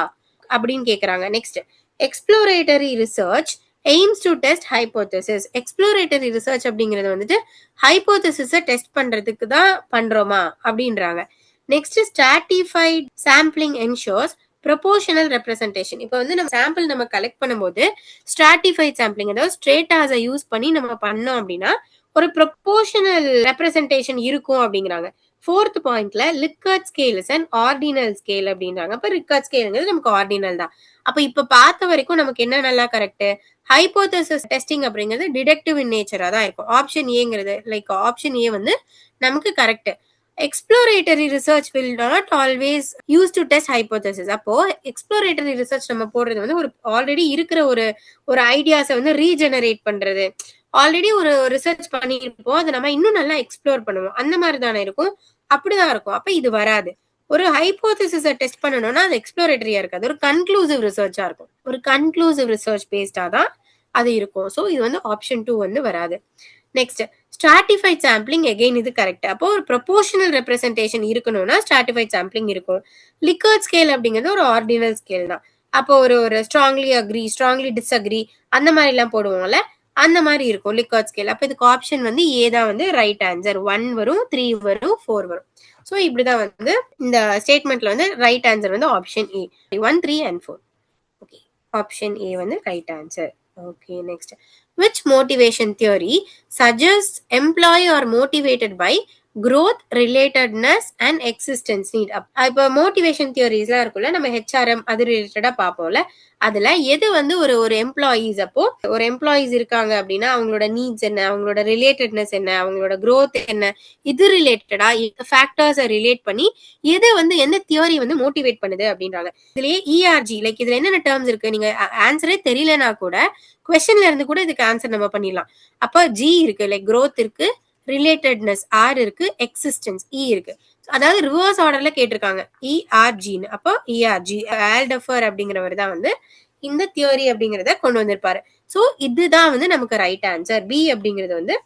அப்படின்னு கேக்குறாங்க. Next exploratory research AIIMS to test hypothesis. Exploratory research அப்படிங்கிறது வந்துட்டு ஹைபோதசிஸை டெஸ்ட் பண்றதுக்கு தான் பண்றோமா அப்படின்றாங்க. Next stratified sampling ensures proportional representation. இப்போ வந்து நம்ம சாம்பிள் நம்ம கலெக்ட் பண்ணும்போது ஸ்ட்ராட்டிஃபைட் சாம்பிளிங், அதாவது ஸ்ட்ரேட்டாஸை யூஸ் பண்ணி நம்ம பண்ணோம் அப்படின்னா ஒரு ப்ரொபோர்ஷனல் ரெப்ரசன்டேஷன் இருக்கும் அப்படிங்கிறாங்க. ஃபோர்த் பாயிண்ட்ல Likert scale is and ordinal scale அப்படின்றாங்க. அப்ப லிக்கர்ட் ஸ்கேல்ங்கிறது நமக்கு ஆர்டினல் தான். அப்ப இப்ப பார்த்த வரைக்கும் நமக்கு என்ன நல்லா கரெக்ட்? ஹைபோதசிஸ் டெஸ்டிங் அப்படிங்கிறது டிடக்டிவ் இன் நேச்சரா தான் இருக்கும். ஆப்ஷன் ஏங்கிறது லைக் ஆப்ஷன் ஏ வந்து நமக்கு correct. Exploratory research will not always use to test hypothesis. அப்போ எக்ஸ்ப்ளோரேட்டரி ரிசர்ச் நம்ம போடுறது வந்து ஒரு ஆல்ரெடி இருக்கிற ஒரு ஐடியாஸை வந்து ரீஜெனரேட் பண்றது. ஆல்ரெடி ஒரு ரிசர்ச் பண்ணிருப்போம், அதை நம்ம இன்னும் நல்லா எக்ஸ்ப்ளோர் பண்ணுவோம், அந்த மாதிரி தானே இருக்கும். அப்படிதான் இருக்கும். அப்ப இது வராது. ஒரு ஹைபோதசிஸை டெஸ்ட் பண்ணணும்னா அது எக்ஸ்ப்ளோரேட்டரியா இருக்காது, ஒரு கன்க்ளூசிவ் ரிசர்ச்சா இருக்கும். ஒரு கன்க்ளூசிவ் ரிசர்ச் பேஸ்டா தான் அது இருக்கும். ஸோ இது வந்து ஆப்ஷன் 2 வந்து வராது. நெக்ஸ்ட் ஸ்ட்ராட்டிஃபைட் சாம்பிளிங், எகைன் இது கரெக்ட். அப்போ ஒரு ப்ரொபோர்ஷனல் ரெப்ரசன்டேஷன் இருக்கணும்னா ஸ்ட்ராட்டிஃபைட் சாம்பிளிங் இருக்கும். லிக்கர்ட் ஸ்கேல் அப்படிங்கிறது ஒரு ஆர்டினல் ஸ்கேல் தான். அப்போ ஒரு ஸ்ட்ராங்லி அக்ரி, ஸ்ட்ராங்லி டிஸ்அக்ரி அந்த மாதிரி எல்லாம் போடுவோம்ல, அந்த மாதிரி இருக்கும் லிக்கர்ட் ஸ்கேல். அப்போ இதுக்கு ஆப்ஷன் வந்து ஏ தான் வந்து ரைட் ஆன்சர். 1 வரும், 3 வரும், 4 வரும். ஸோ இப்படிதான் வந்து இந்த ஸ்டேட்மெண்ட்ல வந்து ரைட் ஆன்சர் வந்து option A, 1, 3 and 4. Okay, option A வந்து right answer. Okay, next. Which motivation theory suggests employee are motivated by growth, relatedness and existence need? இப்போ மோட்டிவேஷன் தியரிஸ்லாம் இருக்குல்ல, நம்ம ஹெச்ஆர்எம் அது ரிலேட்டடா பார்ப்போம்ல, அதுல எது வந்து ஒரு எம்ப்ளாயீஸ், அப்போ ஒரு எம்ப்ளாயீஸ் இருக்காங்க அப்படின்னா அவங்களோட நீட்ஸ் என்ன, அவங்களோட ரிலேட்டட்னஸ் என்ன, அவங்களோட growth என்ன, இது ரிலேட்டடா ஃபேக்டர்ஸை ரிலேட் பண்ணி எது வந்து எந்த தியரி வந்து மோட்டிவேட் பண்ணுது அப்படின்றாங்க. இதுலயே இஆர்ஜி லைக் இதுல என்னென்ன டேர்ம்ஸ் இருக்கு, நீங்க ஆன்சரே தெரியலனா கூட கொஸ்டின்ல இருந்து கூட இதுக்கு ஆன்சர் நம்ம பண்ணிடலாம். அப்ப ஜி இருக்கு, லைக் growth இருக்கு, ரிலேட்டட்னஸ் ஆர் இருக்கு, எக்ஸிஸ்டன்ஸ் இ இருக்கு. அதாவது ரிவர்ஸ் ஆர்டர்ல கேட்டிருக்காங்க இஆர்ஜின்னு. அப்போ இஆர்ஜி ஆல்டஃபர் அப்படிங்கிறவர் தான் வந்து இந்த தியரி அப்படிங்கறத கொண்டு வந்திருப்பாரு. சோ இதுதான் வந்து நமக்கு ரைட் ஆன்சர். பி அப்படிங்கிறது வந்து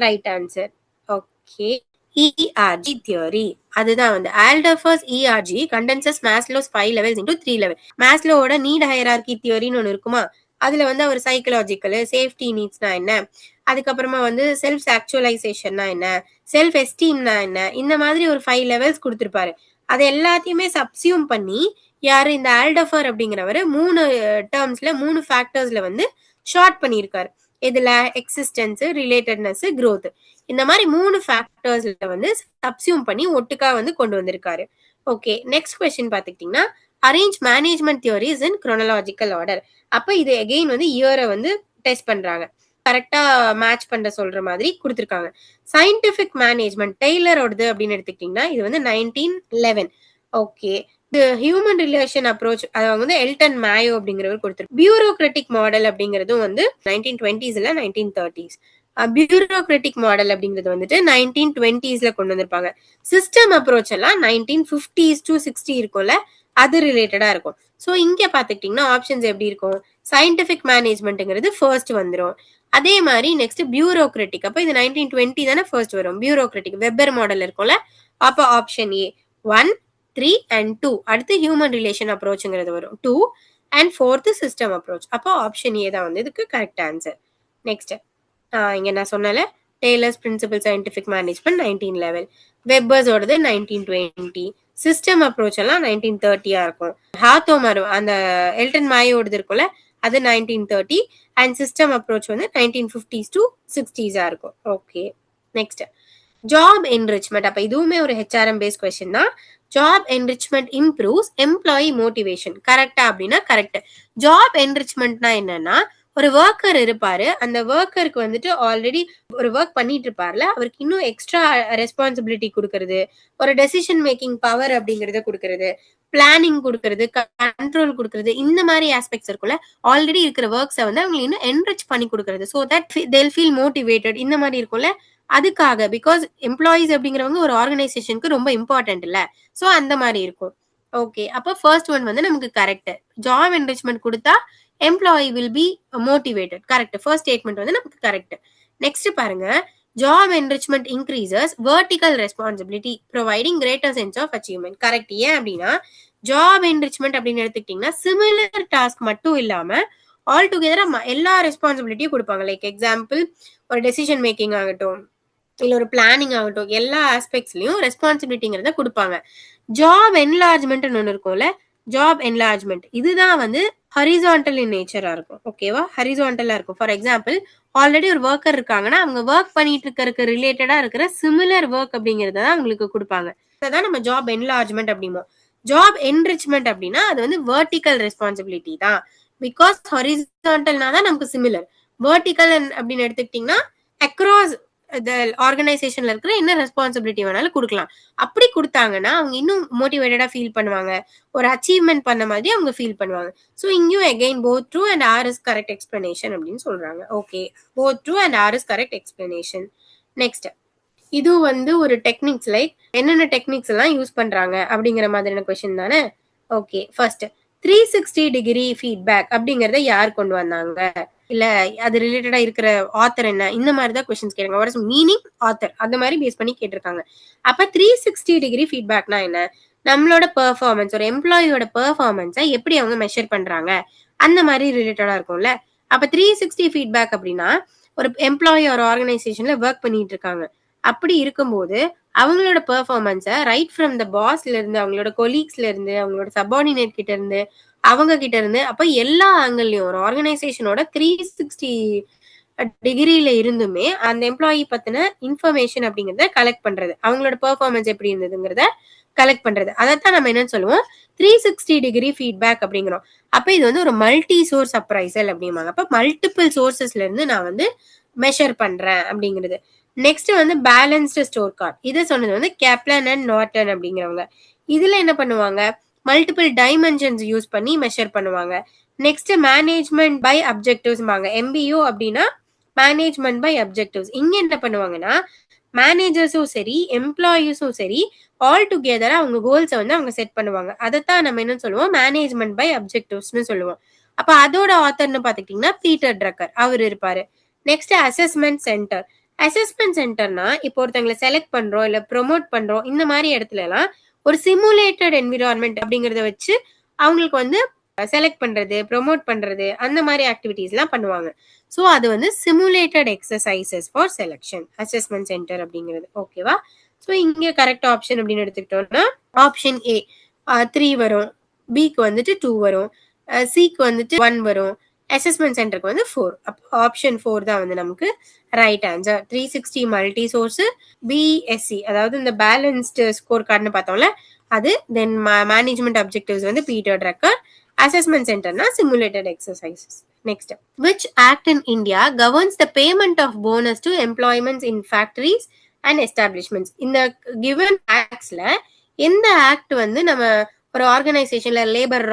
right answer. Okay, ERG theory அதுதான் வந்து Alderfer's ERG condenses Maslow's 5 levels into 3 level. மாஸ்லோவோட நீட் ஹையரார்கி தியரின்னு ஒன்று இருக்குமா, அதுல வந்து அவர் சைக்கலாஜிக்கல் சேஃப்டி நீட்ஸ்னா என்ன, அதுக்கப்புறமா வந்து செல்ஃப் ஆக்சுவலைசேஷன்னா என்ன, செல்ஃப் எஸ்டீம்னா என்ன, இந்த மாதிரி ஒரு 5 levels கொடுத்திருப்பாரு. அது எல்லாத்தையுமே சப்சியூம் பண்ணி யாரு இந்த ஆல்டஃபர் அப்படிங்கிறவர் 3 டேர்ம்ஸ்ல 3 ஃபேக்டர்ஸ்ல வந்து ஷார்ட் பண்ணியிருக்காரு. இதுல எக்ஸிஸ்டன்ஸ், ரிலேட்டட்னஸ், growth, இந்த மாதிரி 3 ஃபேக்டர்ஸ்ல வந்து சப்சியூம் பண்ணி ஒட்டுக்கா வந்து கொண்டு வந்திருக்காரு. ஓகே, நெக்ஸ்ட் கொஸ்டின் பாத்துக்கிட்டீங்கன்னா அரேஞ்ச் மேனேஜ்மெண்ட் தியரிஸ் இன் chronological ஆர்டர். அப்ப இது அகெயின் வந்து இயரை வந்து டெஸ்ட் பண்றாங்க, கரெக்டா மேட்ச் பண்ற சொல்ற மாதிரி கொடுத்திருக்காங்க. சயின்டிபிக் மேனேஜ்மெண்ட் டெய்லரோடது அப்படின்னு எடுத்துக்கிட்டீங்கன்னா இது வந்து 1911. ஓகே, ஹியூமன் ரிலேஷன் அப்ரோச் அதை வந்து எல்டன் மேயோ அப்படிங்கிறவர் கொடுத்திருக்காரு. பியூரோக்ராட்டிக் மாடல் அப்படிங்கிறதும் வந்து 1920s 1930s. பியூரோக்ராட்டிக் மாடல் அப்படிங்கிறது வந்துட்டு 1920s கொண்டு வந்திருப்பாங்க. சிஸ்டம் அப்ரோச் எல்லாம் 1950s to 60 இருக்கும்ல, அது ரிலேட்டடா இருக்கும். ஸோ இங்க பாத்துக்கிட்டீங்கன்னா ஆப்ஷன்ஸ் எப்படி இருக்கும், சயின்டிபிக் மேனேஜ்மெண்ட்ங்கிறது ஃபர்ஸ்ட் வந்துடும். அதே மாதிரி நெக்ஸ்ட் பியூரோக்ராட்டிக், அப்போ இது 1920 தானே ஃபர்ஸ்ட் வரும். பியூரோக்ராட்டிக் வெப்பர் மாடல் இருக்கும்ல, அப்போ ஆப்ஷன் ஏ 1, 3 and 2. அடுத்து ஹியூமன் ரிலேஷன் அப்ரோச்ங்கிறது வரும் 2 and 4th சிஸ்டம் அப்ரோச். அப்போ ஆப்ஷன் ஏ தான் வந்து இதுக்கு கரெக்ட் ஆன்சர். நெக்ஸ்ட் இங்க நான் சொன்னல டெய்லர்ஸ் பிரின்சிபல் சயின்டிபிக் மேனேஜ்மெண்ட் 1911, வெப்பர்ஸோடது 1920, சிஸ்டம் அப்ரோச் எல்லாம் 1930 இருக்கும். ஹாத்தோமர் அந்த எல்டன் மாயோடது இருக்கும்ல, அது 1930 அண்ட் சிஸ்டம் அப்ரோச் வந்து 1950s to 60s இருக்கும். Okay, next job enrichment. அப்ப இதுவுமே ஒரு ஹெச்ஆர்எம் பேஸ் கொஸ்டின் தான். Job enrichment improves employee motivation, கரெக்டா அப்படின்னா கரெக்ட். ஜாப் என்ரிச்மெண்ட்னா என்னன்னா ஒரு ஒர்க்கர் இருப்பாரு. அந்த ஒர்க்கருக்கு வந்துட்டு ஆல்ரெடி ஒரு ஒர்க் பண்ணிட்டு இருப்பார்ல, அவருக்கு இன்னும் எக்ஸ்ட்ரா ரெஸ்பான்சிபிலிட்டி குடுக்கறது, ஒரு டெசிஷன் மேக்கிங் பவர் அப்படிங்கிறத குடுக்கறது, பிளானிங் குடுக்கறது, கண்ட்ரோல் குடுக்கறது, இந்த மாரி ஆஸ்பெக்ட்ஸ் இருக்கும்ல. ஆல்ரெடி இருக்கிற வொர்க்ஸ வந்து அவங்களுக்கு இன்னும் என்ரிச் பண்ணி குடுக்கறது. சோ தட் தேல் ஃபீல் மோட்டிவேட்டட் இந்த மாரி இருக்கும்ல. அதுக்காக பிகாஸ் எம்ப்ளாயீஸ் அப்படிங்கிறவங்க ஒரு ஆர்கனைசேஷனுக்கு ரொம்ப இம்பார்ட்டன்ட் இல்ல. சோ அந்த மாரி இருக்கும். ஓகே. அப்ப ஃபர்ஸ்ட் ஒன் வந்து நமக்கு கரெக்ட். ஜாப் என்ரிச்மென்ட் குடுத்தா employee will be motivated. Correct. First statement வந்து நமக்கு கரெக்ட். நெக்ஸ்ட் பாருங்க. Job enrichment increases vertical responsibility providing greater sense of achievement. Correct. ஏன் அப்படின்னா ஜாப் என்ரிச்மென்ட் அப்படின்னு எடுத்துக்கிட்டீங்கன்னா சிமிலர் டாஸ்க் மட்டும் இல்லாம ஆல் டுகெதரா எல்லா ரெஸ்பான்சிபிலிட்டியும் கொடுப்பாங்க. லைக் எக்ஸாம்பிள் ஒரு டெசிஷன் மேக்கிங் ஆகட்டும், இல்ல ஒரு பிளானிங் ஆகட்டும், எல்லா ஆஸ்பெக்ட்ஸ்லயும் ரெஸ்பான்சிபிலிட்டிங்கிறத கொடுப்பாங்க. ஜாப் என்லார்ஜ்மெண்ட் ஒன்னு இருக்கும்ல, ஜாப் என்லார்ஜ்மெண்ட் இதுதான் வந்து ஹரிசான்டல் இன் நேச்சரா இருக்கும். ஓகேவா? ஹரிசான்டலா இருக்கும். ஃபார் எக்ஸாம்பிள் ஆல்ரெடி ஒரு ஒர்க்கர் இருக்காங்கன்னா அவங்க ஒர்க் பண்ணிட்டு இருக்கிறதுக்கு ரிலேட்டடா இருக்கிற சிமிலர் ஒர்க் அப்படிங்கறத தான் அவங்களுக்கு கொடுப்பாங்க. அதான் நம்ம ஜாப் என்லார்ஜ்மெண்ட் அப்படிமோ. ஜாப் என்ரிச்மெண்ட் அப்படின்னா அது வந்து வெர்டிகல் ரெஸ்பான்சிபிலிட்டி தான். பிகாஸ் ஹரிசான்டல்னா தான் நமக்கு சிமிலர். வெர்டிகல் அப்படின்னு எடுத்துக்கிட்டீங்கன்னா அக்ராஸ் ஆர்கனைசேஷன்ல இருக்கிற என்ன ரெஸ்பான்சிபிலிட்டி வேணாலும் கொடுக்கலாம். அப்படி கொடுத்தாங்கன்னா அவங்க இன்னும் மோட்டிவேட்டடா ஃபீல் பண்ணுவாங்க. ஒரு அச்சீவ்மெண்ட் பண்ண மாதிரி அவங்க ஃபீல் பண்ணுவாங்க. ஸோ இங்கேயும் again both true and R is correct explanation அப்படின்னு சொல்றாங்க. Okay, both true and R is correct explanation. Next, இது வந்து ஒரு டெக்னிக்ஸ் லைக் என்னென்ன டெக்னிக்ஸ் எல்லாம் யூஸ் பண்றாங்க அப்படிங்கிற மாதிரியான கொஸ்டின் தானே. ஓகே, ஃபர்ஸ்ட் 360 டிகிரி ஃபீட்பேக் அப்படிங்கறத யார் கொண்டு வந்தாங்க, இல்ல அது ரிலேட்டடா இருக்கிற ஆத்தர் என்ன, இந்த மாதிரி தான் கொஸ்டின்ஸ் கேட்காங்க. வாட் இஸ் மீனிங் ஆத்தர் அந்த மாதிரி பேஸ் பண்ணி கேட்டிருக்காங்க. அப்ப 360 டிகிரி ஃபீட்பேக்னா என்ன, நம்மளோட பெர்ஃபார்மன்ஸ், ஒரு எம்ப்ளாயியோட பெர்ஃபார்மன்ஸை எப்படி அவங்க மெஷர் பண்றாங்க அந்த மாதிரி ரிலேட்டடா இருக்கும்ல. அப்ப 360 ஃபீட்பேக் அப்படின்னா ஒரு எம்ப்ளாயி ஒரு ஆர்கனைசேஷன்ல ஒர்க் பண்ணிட்டு இருக்காங்க. அப்படி இருக்கும்போது அவங்களோட பெர்ஃபார்மன்ஸை ரைட் ஃப்ரம் த பாஸ்ல இருந்து, அவங்களோட கொலீக்ஸ்ல இருந்து, அவங்களோட சபார்டினேட் கிட்ட இருந்து, அவங்க கிட்ட இருந்து, அப்ப எல்லா ஆங்கிள்லயும் ஒரு ஆர்கனைசேஷனோட 360 டிகிரியில இருந்துமே அந்த எம்ப்ளாயி பத்தின இன்ஃபர்மேஷன் அப்படிங்கறத கலெக்ட் பண்றது, அவங்களோட பெர்ஃபார்மன்ஸ் எப்படி இருந்ததுங்கிறத கலெக்ட் பண்றது, அதைத்தான் நம்ம என்னன்னு சொல்லுவோம் 360 டிகிரி ஃபீட்பேக் அப்படிங்கிறோம். அப்ப இது வந்து ஒரு மல்டி சோர்ஸ் அப்ரைசல் அப்படிம்பாங்க. அப்ப மல்டிபிள் சோர்சஸ்ல இருந்து நான் வந்து மெஷர் பண்றேன் அப்படிங்கிறது. நெக்ஸ்ட் வந்து பேலன்ஸ்டு ஸ்டோர் கார்டு. இதை சொன்னது வந்து கேப்லன் அண்ட் நார்டன் அப்படிங்கிறவங்க. இதுல என்ன பண்ணுவாங்க, மல்டிபிள் டைமென்ஷன்ஸ் யூஸ் பண்ணி மெஷர் பண்ணுவாங்க. Next management by objectives. MBO அப்படின்னா மேனேஜ்மெண்ட் பை அப்ஜெக்டிவ்ஸ். இங்க என்ன பண்ணுவாங்கன்னா மேனேஜர்ஸும் சரி எம்ப்ளாயிஸும் சரி ஆல் டுகெதரா அவங்க கோல்ஸை வந்து அவங்க செட் பண்ணுவாங்க. அதைத்தான் நம்ம என்ன சொல்லுவோம், மேனேஜ்மெண்ட் பை அப்ஜெக்டிவ்ஸ்னு சொல்லுவோம். அப்ப அதோட ஆத்தர்னு பாத்துக்கிட்டீங்கன்னா பீட்டர் ட்ரக்கர் அவர் இருப்பாரு. Next assessment centre. அசஸ்மெண்ட் சென்டர்னா இப்போ ஒருத்தங்களை செலக்ட் பண்றோம் இல்ல ப்ரொமோட் பண்றோம், இந்த மாதிரி இடத்துல எல்லாம் ஒரு சிமுலேட்டட் என்விரான்மெண்ட் அப்படிங்கறத வச்சு அவங்களுக்கு வந்து செலக்ட் பண்றது, ப்ரொமோட் பண்றது, அந்த மாதிரி ஆக்டிவிட்டிஸ் எல்லாம் பண்ணுவாங்க. ஸோ அது வந்து simulated exercises for selection assessment centre அப்படிங்கிறது. ஓகேவா? ஸோ இங்க கரெக்ட் ஆப்ஷன் அப்படின்னு எடுத்துக்கிட்டோம்னா ஆப்ஷன் ஏ 3 வரும், பிக்கு வந்துட்டு 2 வரும், சிக்கு வந்துட்டு 1 வரும், அசஸ்மெண்ட் சென்டருக்கு வந்து 4. ஆப்ஷன் 4 தான் வந்து நமக்கு right answer. 360 multi source, BSC அதாவது இந்த பேலன்ஸ்டு ஸ்கோர் கார்டுன்னு பார்த்தோம்ல அது, தென் மேனேஜ்மெண்ட் அப்ஜெக்டிவ்ஸ் வந்து பீட்டர் ட்ரக்கர், அசஸ்மெண்ட் சென்டர்னா simulated exercises. Next, which act in India governs the payment of bonus to employments in factories and establishments? இந்த given actsல எந்த act வந்து நம்ம ஒரு ஆர்கனைசேஷன்ல லேபர்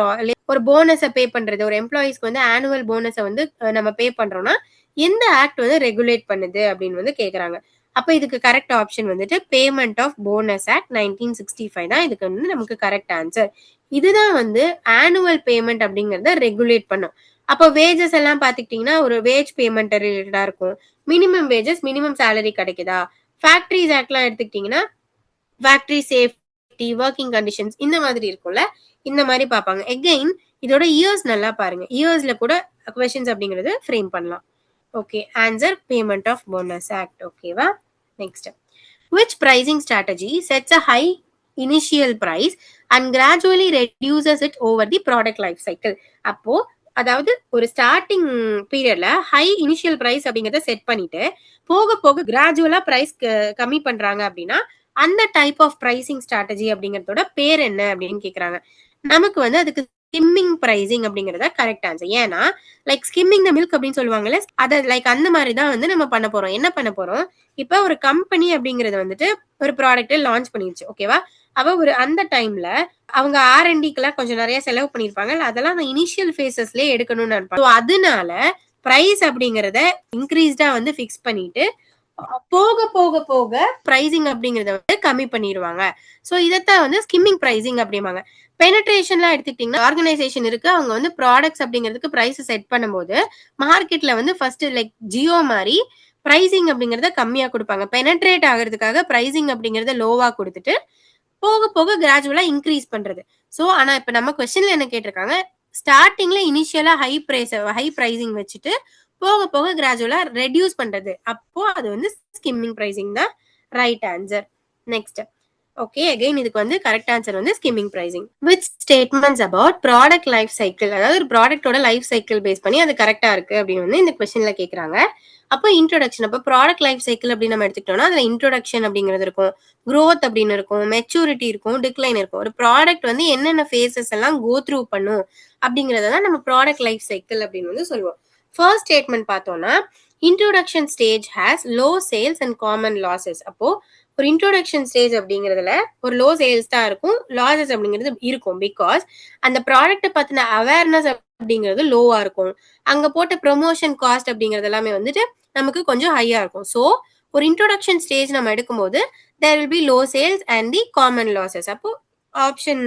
ஒரு போனஸை பே பண்றது, ஒரு எம்ப்ளாயிஸ்க்கு வந்து ஆனுவல் போனஸை வந்து நம்ம பே பண்றோம்னா எந்த ஆக்ட் வந்து ரெகுலேட் பண்ணுது அப்படின்னு வந்து கேக்குறாங்க. அப்ப இதுக்கு கரெக்ட் ஆப்ஷன் வந்துட்டு பேமெண்ட் ஆஃப் போனஸ் ஆக்ட் 1965 தான் இதுக்கு வந்து நமக்கு கரெக்ட் ஆன்சர். இதுதான் வந்து ஆனுவல் பேமெண்ட் அப்படிங்கறத ரெகுலேட் பண்ணும். அப்போ வேஜஸ் எல்லாம் பாத்துக்கிட்டீங்கன்னா ஒரு வேஜ் பேமெண்ட் ரிலேட்டடா இருக்கும். மினிமம் வேஜஸ், மினிமம் சேலரி கிடைக்குதா. ஃபேக்டரிஸ் ஆக்ட்லாம் எடுத்துக்கிட்டீங்கன்னா ஃபேக்டரி சேஃப்டி, ஒர்க்கிங் கண்டிஷன்ஸ் இந்த மாதிரி இருக்கும்ல, இந்த மாதிரி பார்ப்பாங்க. எகைன் இதோட இயர்ஸ் நல்லா பாருங்க, இயர்ஸ்ல கூட கொஸ்டின்ஸ் அப்படிங்கிறது ஃப்ரேம் பண்ணலாம். Okay, answer payment of bonus act. ஓகேவா? Next, which pricing strategy sets a high initial price and gradually reduces it over the product life cycle? அப்போ அதாவது ஒரு ஸ்டார்டிங் பீரியட்ல ஹை இனிஷியல் பிரைஸ் அப்படிங்கறத செட் பண்ணிட்டு போக போக கிராஜுவலா பிரைஸ் கம்மி பண்றாங்க அப்படின்னா அந்த டைப் ஆஃப் பிரைசிங் ஸ்ட்ராட்டஜி அப்படிங்கறதோட பேர் என்ன அப்படின்னு கேக்குறாங்க. நமக்கு வந்து அதுக்கு ஸ்கிம்மிங் பிரைசிங் அப்படிங்கறத கரெக்ட் ஆன்சர். ஏன்னா லைக் ஸ்கிம்மிங் த மில்க் அப்படின்னு சொல்லுவாங்கல்ல, அத லைக் அந்த மாதிரி தான் வந்து நம்ம பண்ண போறோம். என்ன பண்ண போறோம், இப்ப ஒரு கம்பெனி அப்படிங்கறது வந்துட்டு ஒரு ப்ராடக்ட் லான்ச் பண்ணிருச்சு, ஓகேவா? அவ ஒரு அந்த டைம்ல அவங்க R&Dக்கெல்லாம் கொஞ்சம் நிறைய செலவு பண்ணிருப்பாங்க, அதெல்லாம் அந்த இனிஷியல் ஃபேசஸ்லயே எடுக்கணும்னு நினைப்பாங்க. அதனால பிரைஸ் அப்படிங்கறத இன்க்ரீஸ்டா வந்து பிக்ஸ் பண்ணிட்டு போக போக போக பிரைசிங் அப்படிங்கறத வந்து கம்மி பண்ணிடுவாங்க. சோ இதத்தான் வந்து ஸ்கிம்மிங் பிரைசிங் அப்படிம்பாங்க. பெனட்ரேஷன்லாம் எடுத்துக்கிட்டீங்கன்னா ஆர்கனைசேஷன் இருக்கு, அவங்க வந்து ப்ராடக்ட்ஸ் அப்படிங்கிறதுக்கு பிரைஸ் செட் பண்ணும்போது மார்க்கெட்ல வந்து ஃபர்ஸ்ட் லைக் ஜியோ மாதிரி பிரைசிங் அப்படிங்கறத கம்மியா கொடுப்பாங்க. பெனட்ரேட் ஆகிறதுக்காக பிரைசிங் அப்படிங்கறத லோவா கொடுத்துட்டு போக போக கிராஜுவலா இன்க்ரீஸ் பண்றது. சோ ஆனா இப்ப நம்ம கொஸ்டின்ல என்ன கேட்டிருக்காங்க, ஸ்டார்டிங்ல இனிஷியலா ஹை பிரைசிங் வச்சுட்டு போக போக கிராஜுவலா ரெடியூஸ் பண்றது. அப்போ அது வந்து ஸ்கிம்மிங் பிரைசிங் தான் right answer. Next okay, again இதுக்கு வந்து கரெக்ட் ஆன்சர் வந்து skimming pricing. Which statements about product life cycle, அதாவது ஒரு ப்ராடக்ட்டோட லைஃப் சைக்கிள் பேஸ் பண்ணி அது கரெக்டா இருக்கு அப்படின்னு வந்து இந்த கொஸ்டின்ல கேக்குறாங்க. அப்போ இன்ட்ரோடக்ஷன், அப்போ ப்ராடக்ட் லைஃப் சைக்கிள் அப்படின்னு நம்ம எடுத்துக்கிட்டோம்னா அதுல இன்ட்ரோடக்ஷன் அப்படிங்கிறது இருக்கும், growth அப்படின்னு இருக்கும், மெச்சூரிட்டி இருக்கும், டிக்ளைன் இருக்கும். ஒரு ப்ராடக்ட் வந்து என்னென்ன ஃபேசஸ் எல்லாம் கோ த்ரூ பண்ணும் அப்படிங்கறத தான் நம்ம ப்ராடக்ட் லைஃப் சைக்கிள் அப்படின்னு வந்து சொல்லுவோம். ஃபர்ஸ்ட் ஸ்டேட்மெண்ட் பார்த்தோம்னா introduction stage has low sales and common losses. அப்போ ஒரு இன்ட்ரோடக்ஷன் ஸ்டேஜ் அப்படிங்கறதுல ஒரு லோ சேல்ஸ் தான் இருக்கும், லாசஸ் அப்படிங்கிறது இருக்கும். பிகாஸ் அந்த ப்ராடக்ட் பத்தின அவேர்னஸ் அப்படிங்கிறது லோவா இருக்கும், அங்க போட்ட ப்ரொமோஷன் காஸ்ட் அப்படிங்கிறது எல்லாமே வந்துட்டு நமக்கு கொஞ்சம் ஹையா இருக்கும். ஸோ ஒரு இன்ட்ரோடக்ஷன் ஸ்டேஜ் நம்ம எடுக்கும்போது there will be low sales and the common losses. அப்போ ஆப்ஷன்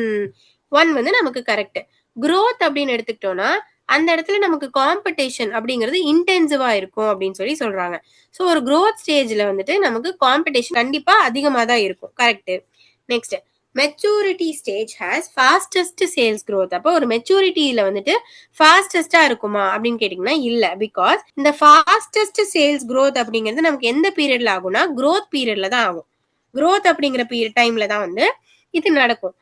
1 வந்து நமக்கு கரெக்ட். growth அப்படின்னு எடுத்துக்கிட்டோம்னா அந்த இடத்துல நமக்கு காம்படிஷன் அப்படிங்கிறது இன்டென்சிவா இருக்கும் அப்படின்னு சொல்லி சொல்றாங்க. ஸோ ஒரு growth ஸ்டேஜ்ல வந்துட்டு நமக்கு காம்படிஷன் கண்டிப்பா அதிகமா தான் இருக்கும், correct. Next maturity stage has fastest sales growth. அப்போ ஒரு மெச்சூரிட்டியில வந்துட்டு ஃபாஸ்டஸ்டா இருக்குமா அப்படின்னு கேட்டீங்கன்னா இல்ல. பிகாஸ் இந்த ஃபாஸ்டஸ்ட் சேல்ஸ் growth அப்படிங்கிறது நமக்கு எந்த பீரியட்ல ஆகும்னா growth பீரியட்ல தான் ஆகும். growth அப்படிங்கிற டைம்ல தான் வந்து இது நடக்கும்.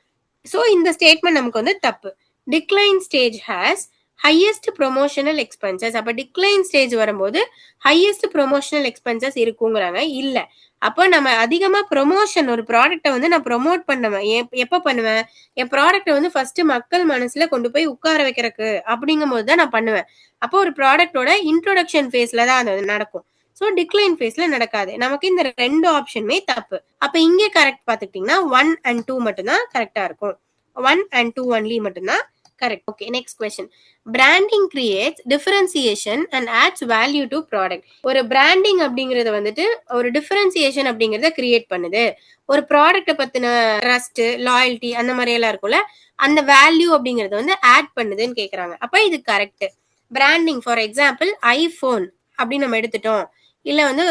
சோ இந்த ஸ்டேட்மெண்ட் நமக்கு வந்து தப்பு. Decline stage has highest promotional expenses. அப்ப டிக்ளைன் ஸ்டேஜ் வரும்போது ஹையஸ்ட் ப்ரொமோஷனல் எக்ஸ்பென்சஸ் இருக்குங்கிறாங்க. இல்ல, அப்போ நம்ம அதிகமா ப்ரொமோஷன், ஒரு ப்ராடக்ட்டை வந்து நான் ப்ரொமோட் பண்ணுவேன். எப்ப பண்ணுவேன், என் ப்ராடக்ட்டை வந்து ஃபர்ஸ்ட் மக்கள் மனசுல கொண்டு போய் உட்கார வைக்கிறதுக்கு அப்படிங்கும் போது தான் நான் பண்ணுவேன். அப்போ ஒரு ப்ராடக்ட்டோட இன்ட்ரோடக்ஷன் ஃபேஸ்ல தான் அது நடக்கும். சோ டிக்ளைன் ஃபேஸ்ல நடக்காது. நமக்கு இந்த ரெண்டு ஆப்ஷனுமே தப்பு. அப்ப இங்கே கரெக்ட் பாத்துக்கிட்டீங்கன்னா 1 and 2 மட்டும் தான் கரெக்டா இருக்கும். 1 and 2 only மட்டும் தான் correct. Okay, next question. Branding creates differentiation and adds value to product. ஒரு பிராண்டிங் அப்படிங்கறது வந்துட்டு ஒரு டிஃபரன்சியேஷன் அப்படிங்கறத கிரியேட் பண்ணுது. ஒரு ப்ராடக்ட்டை பத்தின ட்ரஸ்ட், லாயல்ட்டி அந்த மாதிரி எல்லாம் இருக்கும்ல, அந்த வேல்யூ அப்படிங்கறது வந்து ஆட் பண்ணுதுன்னு கேக்குறாங்க. அப்ப இது correct. Branding for example iPhone அப்படின்னு நம்ம எடுத்துட்டோம், இல்ல வந்து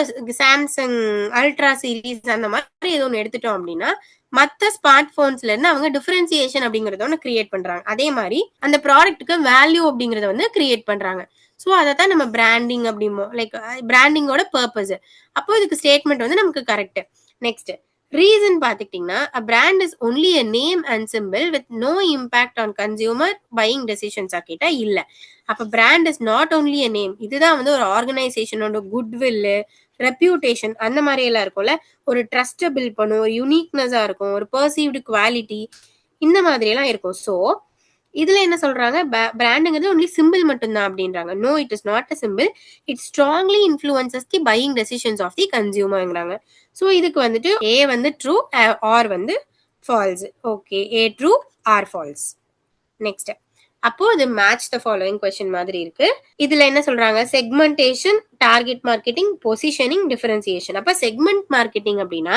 சாம்சங் அல்ட்ரா சீரீஸ் அந்த மாதிரி ஏதோ ஒன்று எடுத்துட்டோம் அப்படின்னா மத்த ஸ்மார்ட் போன்ஸ்ல இருந்து அவங்க டிஃபரன்சியேஷன் அப்படிங்கறத ஒன்று கிரியேட் பண்றாங்க. அதே மாதிரி அந்த ப்ராடக்ட்டுக்கு வேல்யூ அப்படிங்கறத வந்து கிரியேட் பண்றாங்க. ஸோ அதை தான் நம்ம பிராண்டிங் அப்படிமோ, லைக் பிராண்டிங்கோட பர்பஸ். அப்போ இதுக்கு ஸ்டேட்மெண்ட் வந்து நமக்கு கரெக்ட். நெக்ஸ்ட் ரீசன் பாத்துக்கிட்டீங்கன்னா a brand is only a name and symbol with no impact on consumer buying decisions கேட்டா இல்ல. அப்ப brand is not only a name, இதுதான் வந்து ஒரு ஆர்கனைசேஷனோட குட்வில், ரெப்யூட்டேஷன் அந்த மாதிரி எல்லாம் இருக்கும்ல, ஒரு ட்ரஸ்ட் பில்ட் பண்ணும், ஒரு யூனிக்னஸா இருக்கும், ஒரு பர்சீவ்டு குவாலிட்டி இந்த மாதிரி எல்லாம் இருக்கும். ஸோ இதுல என்ன சொல்றாங்க, பிராண்டுங்கிறது ஒன்லி சிம்பிள் மட்டும்தான் அப்படின்றாங்க. No, it is not a simple, it strongly influences the buying decisions of the கன்சியூமர்ங்கிறாங்க. ஸோ இதுக்கு வந்துட்டு ஏ வந்து ட்ரூ, ஆர் வந்து false. Okay, A true, R false. Next அப்போ இது மேட்ச் த ஃபாலோயிங் கொஸ்டின் மாதிரி இருக்கு. இதுல என்ன சொல்றாங்க, segmentation, target marketing, positioning, differentiation. அப்ப செக்மெண்ட் மார்க்கெட்டிங் அப்படின்னா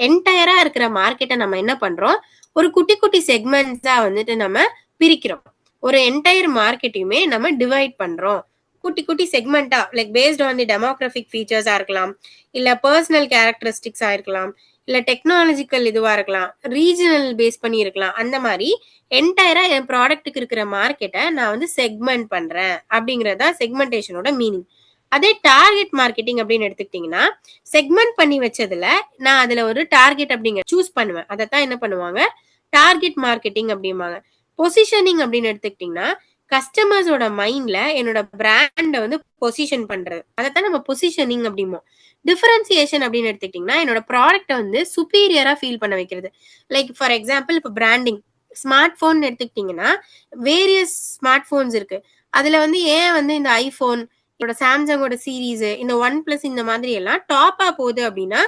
என்டையரா இருக்கிற மார்க்கெட்டை நம்ம என்ன பண்றோம், ஒரு குட்டி குட்டி செக்மெண்ட்ஸா வந்துட்டு நம்ம பிரிக்கிறோம். ஒரு என்டையர் மார்க்கெட்டையுமே நம்ம டிவைட் பண்றோம் குட்டி குட்டி செக்மெண்டா, like based on the demographic ஃபீச்சர்ஸா இருக்கலாம், இல்ல பர்சனல் கேரக்டரிஸ்டிக்ஸா இருக்கலாம், இல்ல டெக்னாலஜிக்கல் இதுவா இருக்கலாம், ரீஜனல் பேஸ் பண்ணி இருக்கலாம். அந்த மாதிரி என்டையரா என் ப்ராடக்ட்டுக்கு இருக்கிற மார்க்கெட்டை நான் வந்து செக்மெண்ட் பண்றேன் அப்படிங்கறதா செக்மெண்டேஷனோட மீனிங். அதே டார்கெட் மார்க்கெட்டிங் அப்படின்னு எடுத்துக்கிட்டீங்கன்னா செக்மெண்ட் பண்ணி வச்சதுல நான் அதுல ஒரு டார்கெட் அப்படிங்கிற சூஸ் பண்ணுவேன், அதைத்தான் என்ன பண்ணுவாங்க டார்கெட் மார்க்கெட்டிங் அப்படிம்பாங்க. பொசிஷனிங் அப்படின்னு எடுத்துக்கிட்டீங்கன்னா கஸ்டமர்ஸோட மைண்ட்ல என்னோட பிராண்ட வந்து பொசிஷன் பண்றது, அதைத்தான் நம்ம பொசிஷனிங் அப்படிமோ. டிஃபரன்சியேஷன் அப்படின்னு எடுத்துக்கிட்டீங்கன்னா என்னோட ப்ராடக்ட்டை வந்து சுப்பீரியரா ஃபீல் பண்ண வைக்கிறது. லைக் ஃபார் எக்ஸாம்பிள் இப்போ பிராண்டிங், ஸ்மார்ட் போன் எடுத்துக்கிட்டீங்கன்னா வேரியஸ் ஸ்மார்ட் போன்ஸ் இருக்கு. அதுல வந்து ஏன் வந்து இந்த ஐபோன், சாம்சங்கோட சீரீஸ், இந்த ஒன் பிளஸ் இந்த மாதிரி எல்லாம் டாப்பா போகுது அப்படின்னா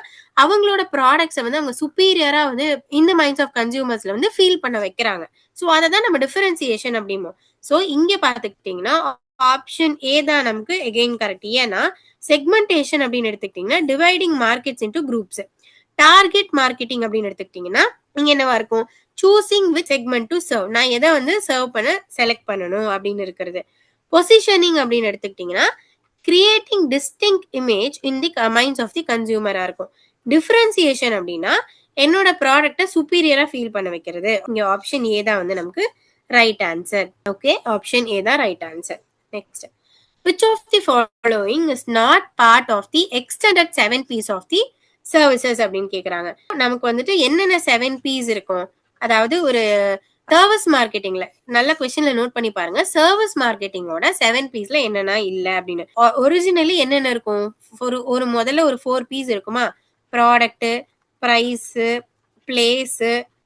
அவங்களோட ப்ராடக்ட்ஸை வந்து அவங்க சுப்பீரியரா வந்து இந்த மைண்ட்ஸ் ஆஃப் கன்சியூமர்ஸ்ல வந்து ஃபீல் பண்ண வைக்கிறாங்க. ஸோ அதை தான் நம்ம டிஃபரன்சியேஷன் அப்படிமோ. ஸோ இங்க பாத்துக்கிட்டீங்கன்னா ஆப்ஷன் ஏ தான் நமக்கு எகெயின் கரெக்ட். ஏன்னா செக்மெண்டேஷன் அப்படின்னு எடுத்துக்கிட்டீங்கன்னா dividing markets into groups. Target marketing அப்படின்னு எடுத்துக்கிட்டீங்கன்னா இங்க என்னவா இருக்கும், choosing with segment to serve, நான் எதை வந்து சர்வ் பண்ண செலக்ட் பண்ணணும் அப்படின்னு இருக்கிறது. பொசிஷனிங் அப்படின்னு எடுத்துக்கிட்டீங்கன்னா creating distinct image in the minds of the கன்சியூமரா இருக்கும். டிஃபரன்சியேஷன் அப்படின்னா என்னோட ப்ராடக்ட்டை சுப்பீரியரா ஃபீல் பண்ண வைக்கிறது. இங்க ஆப்ஷன் ஏ தான் வந்து நமக்கு right answer. Okay, option A தான் right answer. Next, which of the following is not part of the extended 7 P's of the services அப்படின்னு கேக்குறாங்க. நமக்கு வந்துட்டு என்னென்ன 7 P's இருக்கும், அதாவது ஒரு சர்வீஸ் மார்க்கெட்டிங்ல நல்ல கொஸ்டின்ல நோட் பண்ணி பாருங்க. சர்வீஸ் மார்க்கெட்டிங்கோட 7 P'ஸ்ல என்னென்ன இல்ல அப்படின்னு. ஒரிஜினலி என்னென்ன இருக்கும், ஒரு முதல்ல ஒரு 4 P's இருக்குமா, ப்ராடக்ட், பிரைஸ், பிளேஸ்,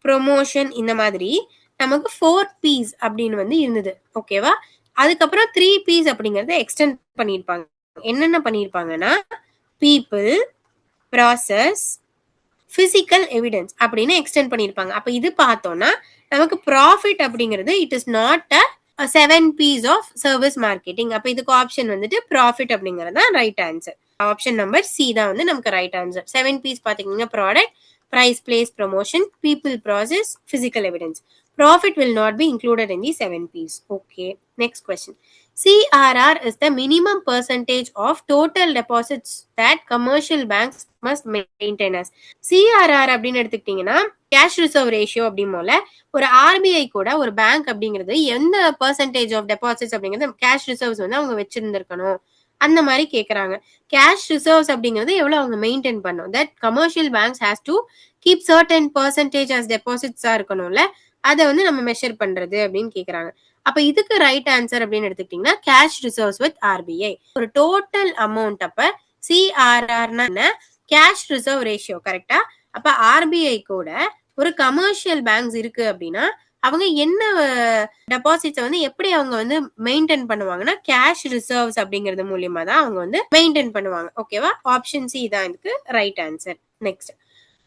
ப்ரொமோஷன், இந்த மாதிரி நமக்கு 4 P's அப்படின்னு வந்து இருந்தது. ஓகேவா, அதுக்கப்புறம் 3 P's அப்படிங்கறத எக்ஸ்டெண்ட் பண்ணிருப்பாங்க. என்னென்ன பண்ணிருப்பாங்கன்னா பீப்புள், ப்ராசஸ், பிசிக்கல் எவிடன்ஸ் அப்படின்னு எக்ஸ்டெண்ட் பண்ணிருப்பாங்க. அப்ப இது பார்த்தோம்னா நமக்கு ப்ராஃபிட் அப்படிங்கிறது it is not a 7 P's of service marketing. அப்ப இதுக்கு ஆப்ஷன் வந்துட்டு ப்ராஃபிட் அப்படிங்கறது தான் right answer. Option number C தான் வந்து நமக்கு ரைட் ஆன்சர். 7 P's பாத்தீங்கன்னா product, price, place, promotion, people, process, physical evidence. Profit will not be included in the 7 P's. Okay, next question. CRR is the minimum percentage of total deposits that commercial banks must maintain as. CRR அப்படின்னு எடுத்துக்கிட்டீங்கன்னா cash reserve ratio அப்படிமோல ஒரு RBI கூட ஒரு bank அப்படிங்கிறது எந்த percentage of deposits அப்படிங்கிறது cash reserves வந்து அவங்க வச்சிருந்திருக்கணும் அந்த மாதிரி கேக்குறாங்க. கேஷ் ரிசர்வ்ஸ் அப்படிங்கிறது எவ்வளவு அவங்க மெயின்டைன் பண்ணும், that commercial banks has to keep certain percentage as டெபாசிட்ஸா இருக்கணும்ல, அதை வந்து நம்ம மெஷர் பண்றது அப்படின்னு கேக்குறாங்க. அப்ப இதுக்கு ரைட் ஆன்சர் அப்படின்னு எடுத்துக்கிட்டீங்கன்னா கேஷ் ரிசர்வ்ஸ் வித் ஆர்பிஐ. ஒரு டோட்டல் அமௌண்ட், அப்ப சிஆர்ஆர்னா என்ன, கேஷ் ரிசர்வ் ரேஷியோ கரெக்டா. அப்ப ஆர்பிஐ கூட ஒரு கமர்ஷியல் பேங்க்ஸ் இருக்கு அப்படின்னா அவங்க என்ன டெபாசிட்ஸ் வந்து எப்படி அவங்க வந்து மெயின்டைன் பண்ணுவாங்கன்னா கேஷ் ரிசர்வ்ஸ் அப்படிங்கிறது மூலியமா தான் அவங்க வந்து மெயின்டைன் பண்ணுவாங்க. ஓகேவா, ஆப்ஷன் சி தான் இதுக்கு right answer. Next,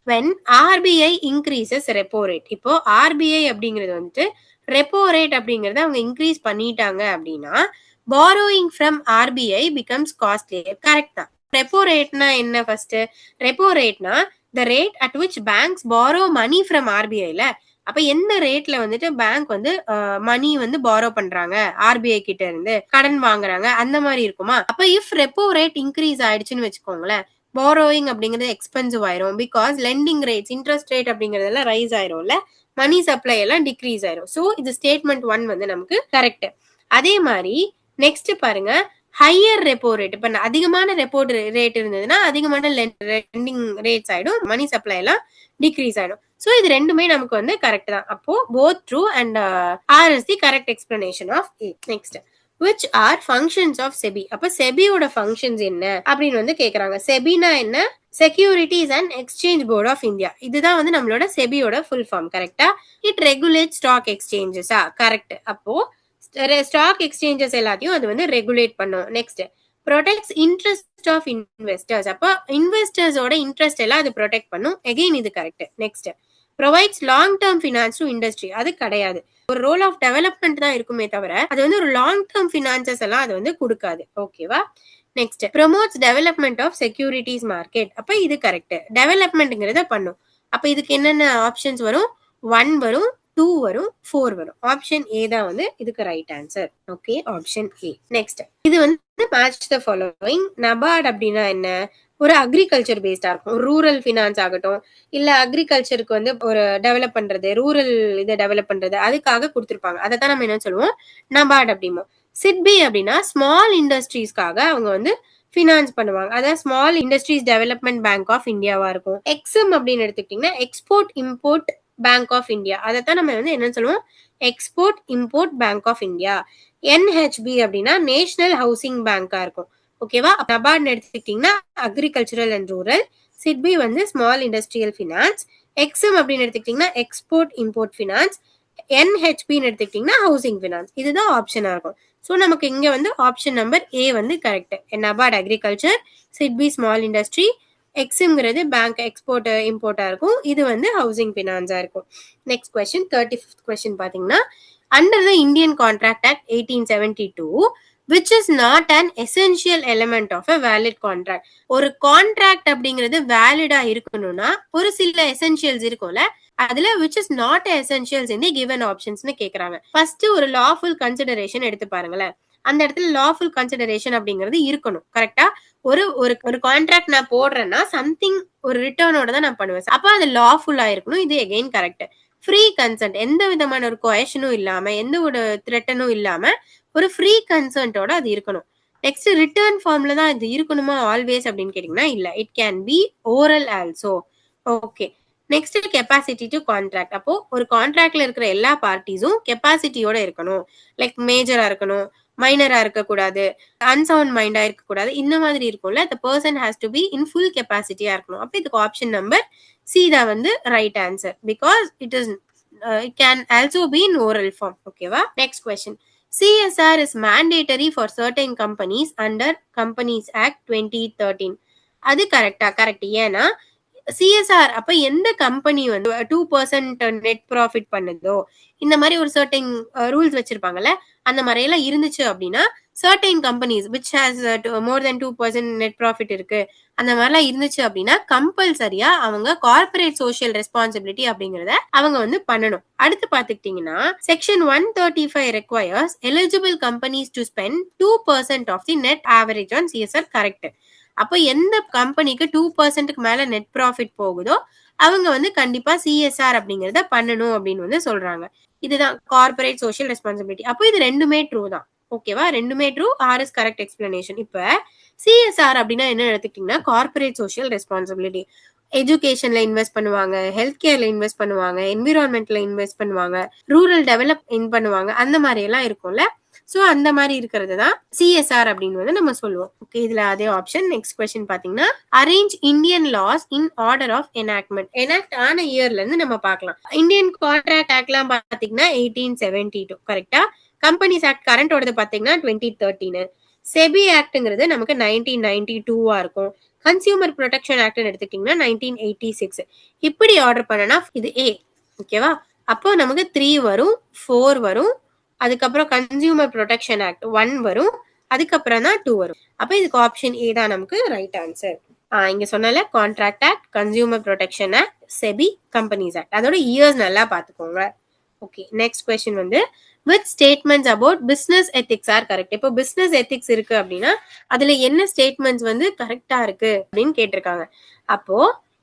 when RBI increases repo rate. இப்போ RBI அப்படிங்கிறது வந்துட்டு ரெப்போ ரேட் அப்படிங்கறத அவங்க இன்க்ரீஸ் பண்ணிட்டாங்க அப்படின்னா borrowing from RBI becomes costly. Correct தான். ரெப்போ ரேட்னா என்ன, ஃபர்ஸ்ட் ரெப்போ ரேட்னா the rate at which banks borrow money from RBI-ல. அப்ப எந்த ரேட்ல வந்துட்டு பேங்க் வந்து மணி வந்து பாரோ பண்றாங்க, ஆர்பிஐ கிட்ட இருந்து கடன் வாங்குறாங்க, அந்த மாதிரி இருக்குமா. அப்ப இஃப் ரெப்போ ரேட் இன்க்ரீஸ் ஆயிடுச்சுன்னு வச்சுக்கோங்களேன், பாரோயிங் அப்படிங்கிறது எக்ஸ்பென்சிவ் ஆயிரும். Because landing rates, interest rate அப்படிங்கறதெல்லாம் ரைஸ் ஆயிரும்ல, மணி சப்ளை எல்லாம் டிக்ரீஸ் ஆயிரும். ஸோ இது ஸ்டேட்மெண்ட் 1 வந்து நமக்கு கரெக்ட். அதே மாதிரி நெக்ஸ்ட் பாருங்க, ஹையர் ரெப்போ ரேட், இப்ப அதிகமான ரெப்போ ரேட் இருந்ததுன்னா அதிகமான லெண்டிங் ரேட்ஸ் ஆயிடும், மணி சப்ளை எல்லாம் டிக்ரீஸ் ஆயிடும். ஸோ இது ரெண்டுமே நமக்கு வந்து கரெக்ட் தான். அப்போ both true and R is the correct explanation of A. Next, which are functions of SEBI. அப்ப செபியோட ஃபங்க்ஷன்ஸ் என்ன அப்படின்னு வந்து கேக்குறாங்க. செபினா என்ன, securities and exchange board of India. இதுதான் வந்து நம்மளோட செபியோட ஃபுல் ஃபார்ம். கரெக்டா. இட் ரெகுலேட் ஸ்டாக் எக்ஸ்சேஞ்சஸா, கரெக்ட். அப்போ ஸ்டாக் எக்ஸ்சேஞ்சஸ் எல்லாத்தையும் அது வந்து ரெகுலேட் பண்ணும். Next, protects interest of investors. அப்போ இன்வெஸ்டர்ஸோட இன்ட்ரெஸ்ட் எல்லாம் அது ப்ரொடெக்ட் பண்ணும். அகெயின் இது correct. Next, provides long term finance to industry. அது கிடையாது. ஒரு ரோல் ஆஃப் டெவலப்மெண்ட் தான் இருக்குமே தவிர அது வந்து ஒரு லாங் டேர்ம் ஃபினான்சஸ் எல்லாம் அது வந்து கொடுக்காது. ஓகேவா. Next, promotes development of securities market. அப்ப இது கரெக்ட், டெவலப்மெண்ட்ங்கிறத பண்ணும். அப்ப இதுக்கு என்னென்ன ஆப்ஷன்ஸ் வரும், 1 வரும், 2 வரும், 4 வரும். ஆப்ஷன் ஏ தான் வந்து இதுக்கு ரைட் ஆன்சர். ஓகே, ஆப்ஷன் ஏ. நெக்ஸ்ட், இது வந்து மேட்ச் த ஃபாலோயிங். நபார்ட் அப்படின்னா என்ன, ஒரு அக்ரிகல்ச்சர் பேஸ்டா இருக்கும். ரூரல் ஃபினான்ஸ் ஆகட்டும், இல்ல அக்ரிகல்ச்சருக்கு வந்து ஒரு டெவலப் பண்றது, ரூரல் இதை டெவலப் பண்றது, அதுக்காக கொடுத்துருப்பாங்க. அதை தான் நம்ம என்ன சொல்லுவோம், நபார்ட் அப்படிமோ. சிட்பி அப்படின்னா ஸ்மால் இண்டஸ்ட்ரீஸ்க்காக அவங்க வந்து ஃபினான்ஸ் பண்ணுவாங்க. அதாவது small industries development bank of இந்தியாவா இருக்கும். எக்ஸிம் அப்படின்னு எடுத்துக்கிட்டீங்கன்னா export import bank of India. அதைத்தான் நம்ம வந்து என்ன சொல்லுவோம், export import bank of India. NHB அப்படின்னா நேஷனல் ஹவுசிங் பேங்கா இருக்கும். ஓகேவா. நபார்ட் எடுத்துக்கிட்டீங்கன்னா அக்ரிகல்ச்சரல் அண்ட் ரூரல், சிட்பி வந்து ஸ்மால் இண்டஸ்ட்ரியல் ஃபினான்ஸ், எக்ஸிம் அப்படின்னு எடுத்துக்கிட்டீங்கன்னா எக்ஸ்போர்ட் இம்போர்ட் ஃபினான்ஸ், NHPன்னு எடுத்துக்கிட்டீங்கன்னா ஹவுசிங் ஃபினான்ஸ். இதுதான் ஆப்ஷனா இருக்கும். ஸோ நமக்கு இங்க வந்து ஆப்ஷன் நம்பர் ஏ வந்து correct. NABARD agriculture, SIDBI small industry, எக்ஸுங்கிறது பேங்க் எக்ஸ்போர்ட் இம்போர்ட்டா இருக்கும். இது வந்து ஹவுசிங் ஃபினான்ஸா இருக்கும். நெக்ஸ்ட் கொஸ்டின் 35th கொஸ்டின் பாத்தீங்கன்னா, under the Indian contract act 1872 which is not an essential element of a valid contract. ஒரு கான்ட்ராக்ட் அப்படிங்கிறது வேலிடா இருக்கணும்னா ஒரு சில எசென்ஷியல்ஸ் இருக்கும்ல, அதுல which is not essentials in the given optionsனு கேக்குறாங்க. ஃபர்ஸ்ட் ஒரு லாஃபுல் கன்சிடரேஷன் எடுத்து பாருங்களேன். அந்த இடத்துல லாஃபுல் கன்சிடரேஷன் அப்படிங்கிறது இருக்கணும். கரெக்டா? ஒரு ஒரு ஒரு கான்ட்ராக்ட் நான் போடுறேன்னா சம்திங் ஒரு ரிட்டர்னோட தான் நான் பண்ணுவேன். அப்ப அது லாஃபுல்லா இருக்கணும். இது எகைன் கரெக்ட். ஃப்ரீ கன்சென்ட், எந்த விதமான ஒரு கொயஷனும் இல்லாம எந்த ஒரு த்ரெட்டனும் இல்லாம ஒரு ஃப்ரீ கன்சென்ட்டோட அது இருக்கணும். நெக்ஸ்ட் ரிட்டர்ன் ஃபார்ம்ல தான் இது இருக்கணுமா ஆல்வேஸ் அப்படின்னு கேட்டீங்கன்னா இல்ல, it can be oral also. Okay. Next capacity to contract. அப்போ ஒரு கான்ட்ராக்ட்ல இருக்கிற எல்லா பார்ட்டிஸும் கெப்பாசிட்டியோட இருக்கணும். லைக் மேஜரா இருக்கணும், மைனரா இருக்கக்கூடாது, அன்சவுண்ட் மைண்டா இருக்கக்கூடாது, இந்த மாதிரி இருக்கும்ல. The person has to be in full கெப்பாசிட்டியா இருக்கணும். அப்போ இதுக்கு ஆப்ஷன் நம்பர் சி தான் வந்து right answer. Because it is it can also be in oral form. ஓகேவா? Next question. CSR is mandatory for certain companies under Companies Act 2013. அது கரெக்டா? Correct. ஏன்னா சிஎஸ்ஆர் அப்ப எந்த கம்பெனி வந்து 2% நெட் ப்ராஃபிட் பண்ணுதோ, இந்த மாதிரி ஒரு சர்டைன் ரூல்ஸ் வச்சிருப்பாங்கல்ல, அந்த மாதிரி எல்லாம் இருந்துச்சு அப்படின்னா certain companies which has more then 2% net profit இருக்கு, அந்த மாதிரிலாம் இருந்துச்சு அப்படின்னா கம்பல்சரியா அவங்க கார்பரேட் சோஷியல் ரெஸ்பான்சிபிலிட்டி அப்படிங்கறத அவங்க வந்து பண்ணணும். அடுத்து பாத்துக்கிட்டீங்கன்னா section 135 requires eligible companies to spend 2% of the net average on CSR. Correct. அப்போ எந்த கம்பெனிக்கு 2%க்கு மேல நெட் ப்ராஃபிட் போகுதோ அவங்க வந்து கண்டிப்பா சிஎஸ்ஆர் அப்படிங்கறத பண்ணணும் அப்படின்னு வந்து சொல்றாங்க. இதுதான் கார்பரேட் சோஷியல் ரெஸ்பான்சிபிலிட்டி. அப்போ இது ரெண்டுமே ட்ரூ தான். ஓகேவா? ரெண்டுமே true. R is correct explanation. இப்ப சிஎஸ்ஆர் அப்படின்னா என்ன எடுத்துக்கிட்டீங்கன்னா கார்பரேட் சோஷியல் ரெஸ்பான்சிபிலிட்டி. எஜுகேஷன்ல இன்வெஸ்ட் பண்ணுவாங்க, ஹெல்த் கேர்ல இன்வெஸ்ட் பண்ணுவாங்க, என்விரான்மெண்ட்ல இன்வெஸ்ட் பண்ணுவாங்க, ரூரல் டெவலப் பண்ணுவாங்க, அந்த மாதிரி எல்லாம் இருக்கும்ல. சோ அந்த மாதிரி இருக்கிறது தான் சிஎஸ்ஆர் அப்படின்னு வந்து நம்ம சொல்லுவோம். ஓகே, இதுல அதே ஆப்ஷன். நெக்ஸ்ட் கொஸ்டின் பாத்தீங்கன்னா, arrange Indian laws in order of enactment. Enact ஆன இயர்ல இருந்து நம்ம பார்க்கலாம். இந்தியன் கான்ட்ராக்ட் ஆக்ட் எல்லாம் பாத்தீங்கன்னா 1872. கரெக்டா? கம்பெனிஸ் ஆக்ட் கரண்டோடது பாத்தீங்கன்னா 2013. செபி ஆக்ட்ங்கிறது நமக்கு 1992 இருக்கும். கன்சியூமர் ப்ரொடெக்ஷன் ஆக்ட் எடுத்துக்கிட்டீங்கன்னா 1986. இப்படி ஆர்டர் பண்ணனா இது ஏ. ஓகேவா? அப்போ நமக்கு 3 வரும், 4 வரும், அதுக்கப்புறம் கன்சியூமர் ப்ரொடெக்ஷன் ஆக்ட் 1 வரும், அதுக்கப்புறம் தான் 2 வரும். அப்ப இதுக்கு ஆப்ஷன் ஏ தான் நமக்கு ரைட் ஆன்சர். இங்க சொன்னல contract act, consumer protection act, SEBI, companies act, அதோட இயர்ஸ் நல்லா பாத்துக்கோங்க. ஓகே, நெக்ஸ்ட் கொஸ்டின் வந்து with statements about business ethics are correct. இப்போ பிசினஸ் எத்திக்ஸ் இருக்கு அப்படின்னா அதுல என்ன ஸ்டேட்மெண்ட்ஸ் வந்து கரெக்டா இருக்கு அப்படின்னு கேட்டிருக்காங்க. அப்போ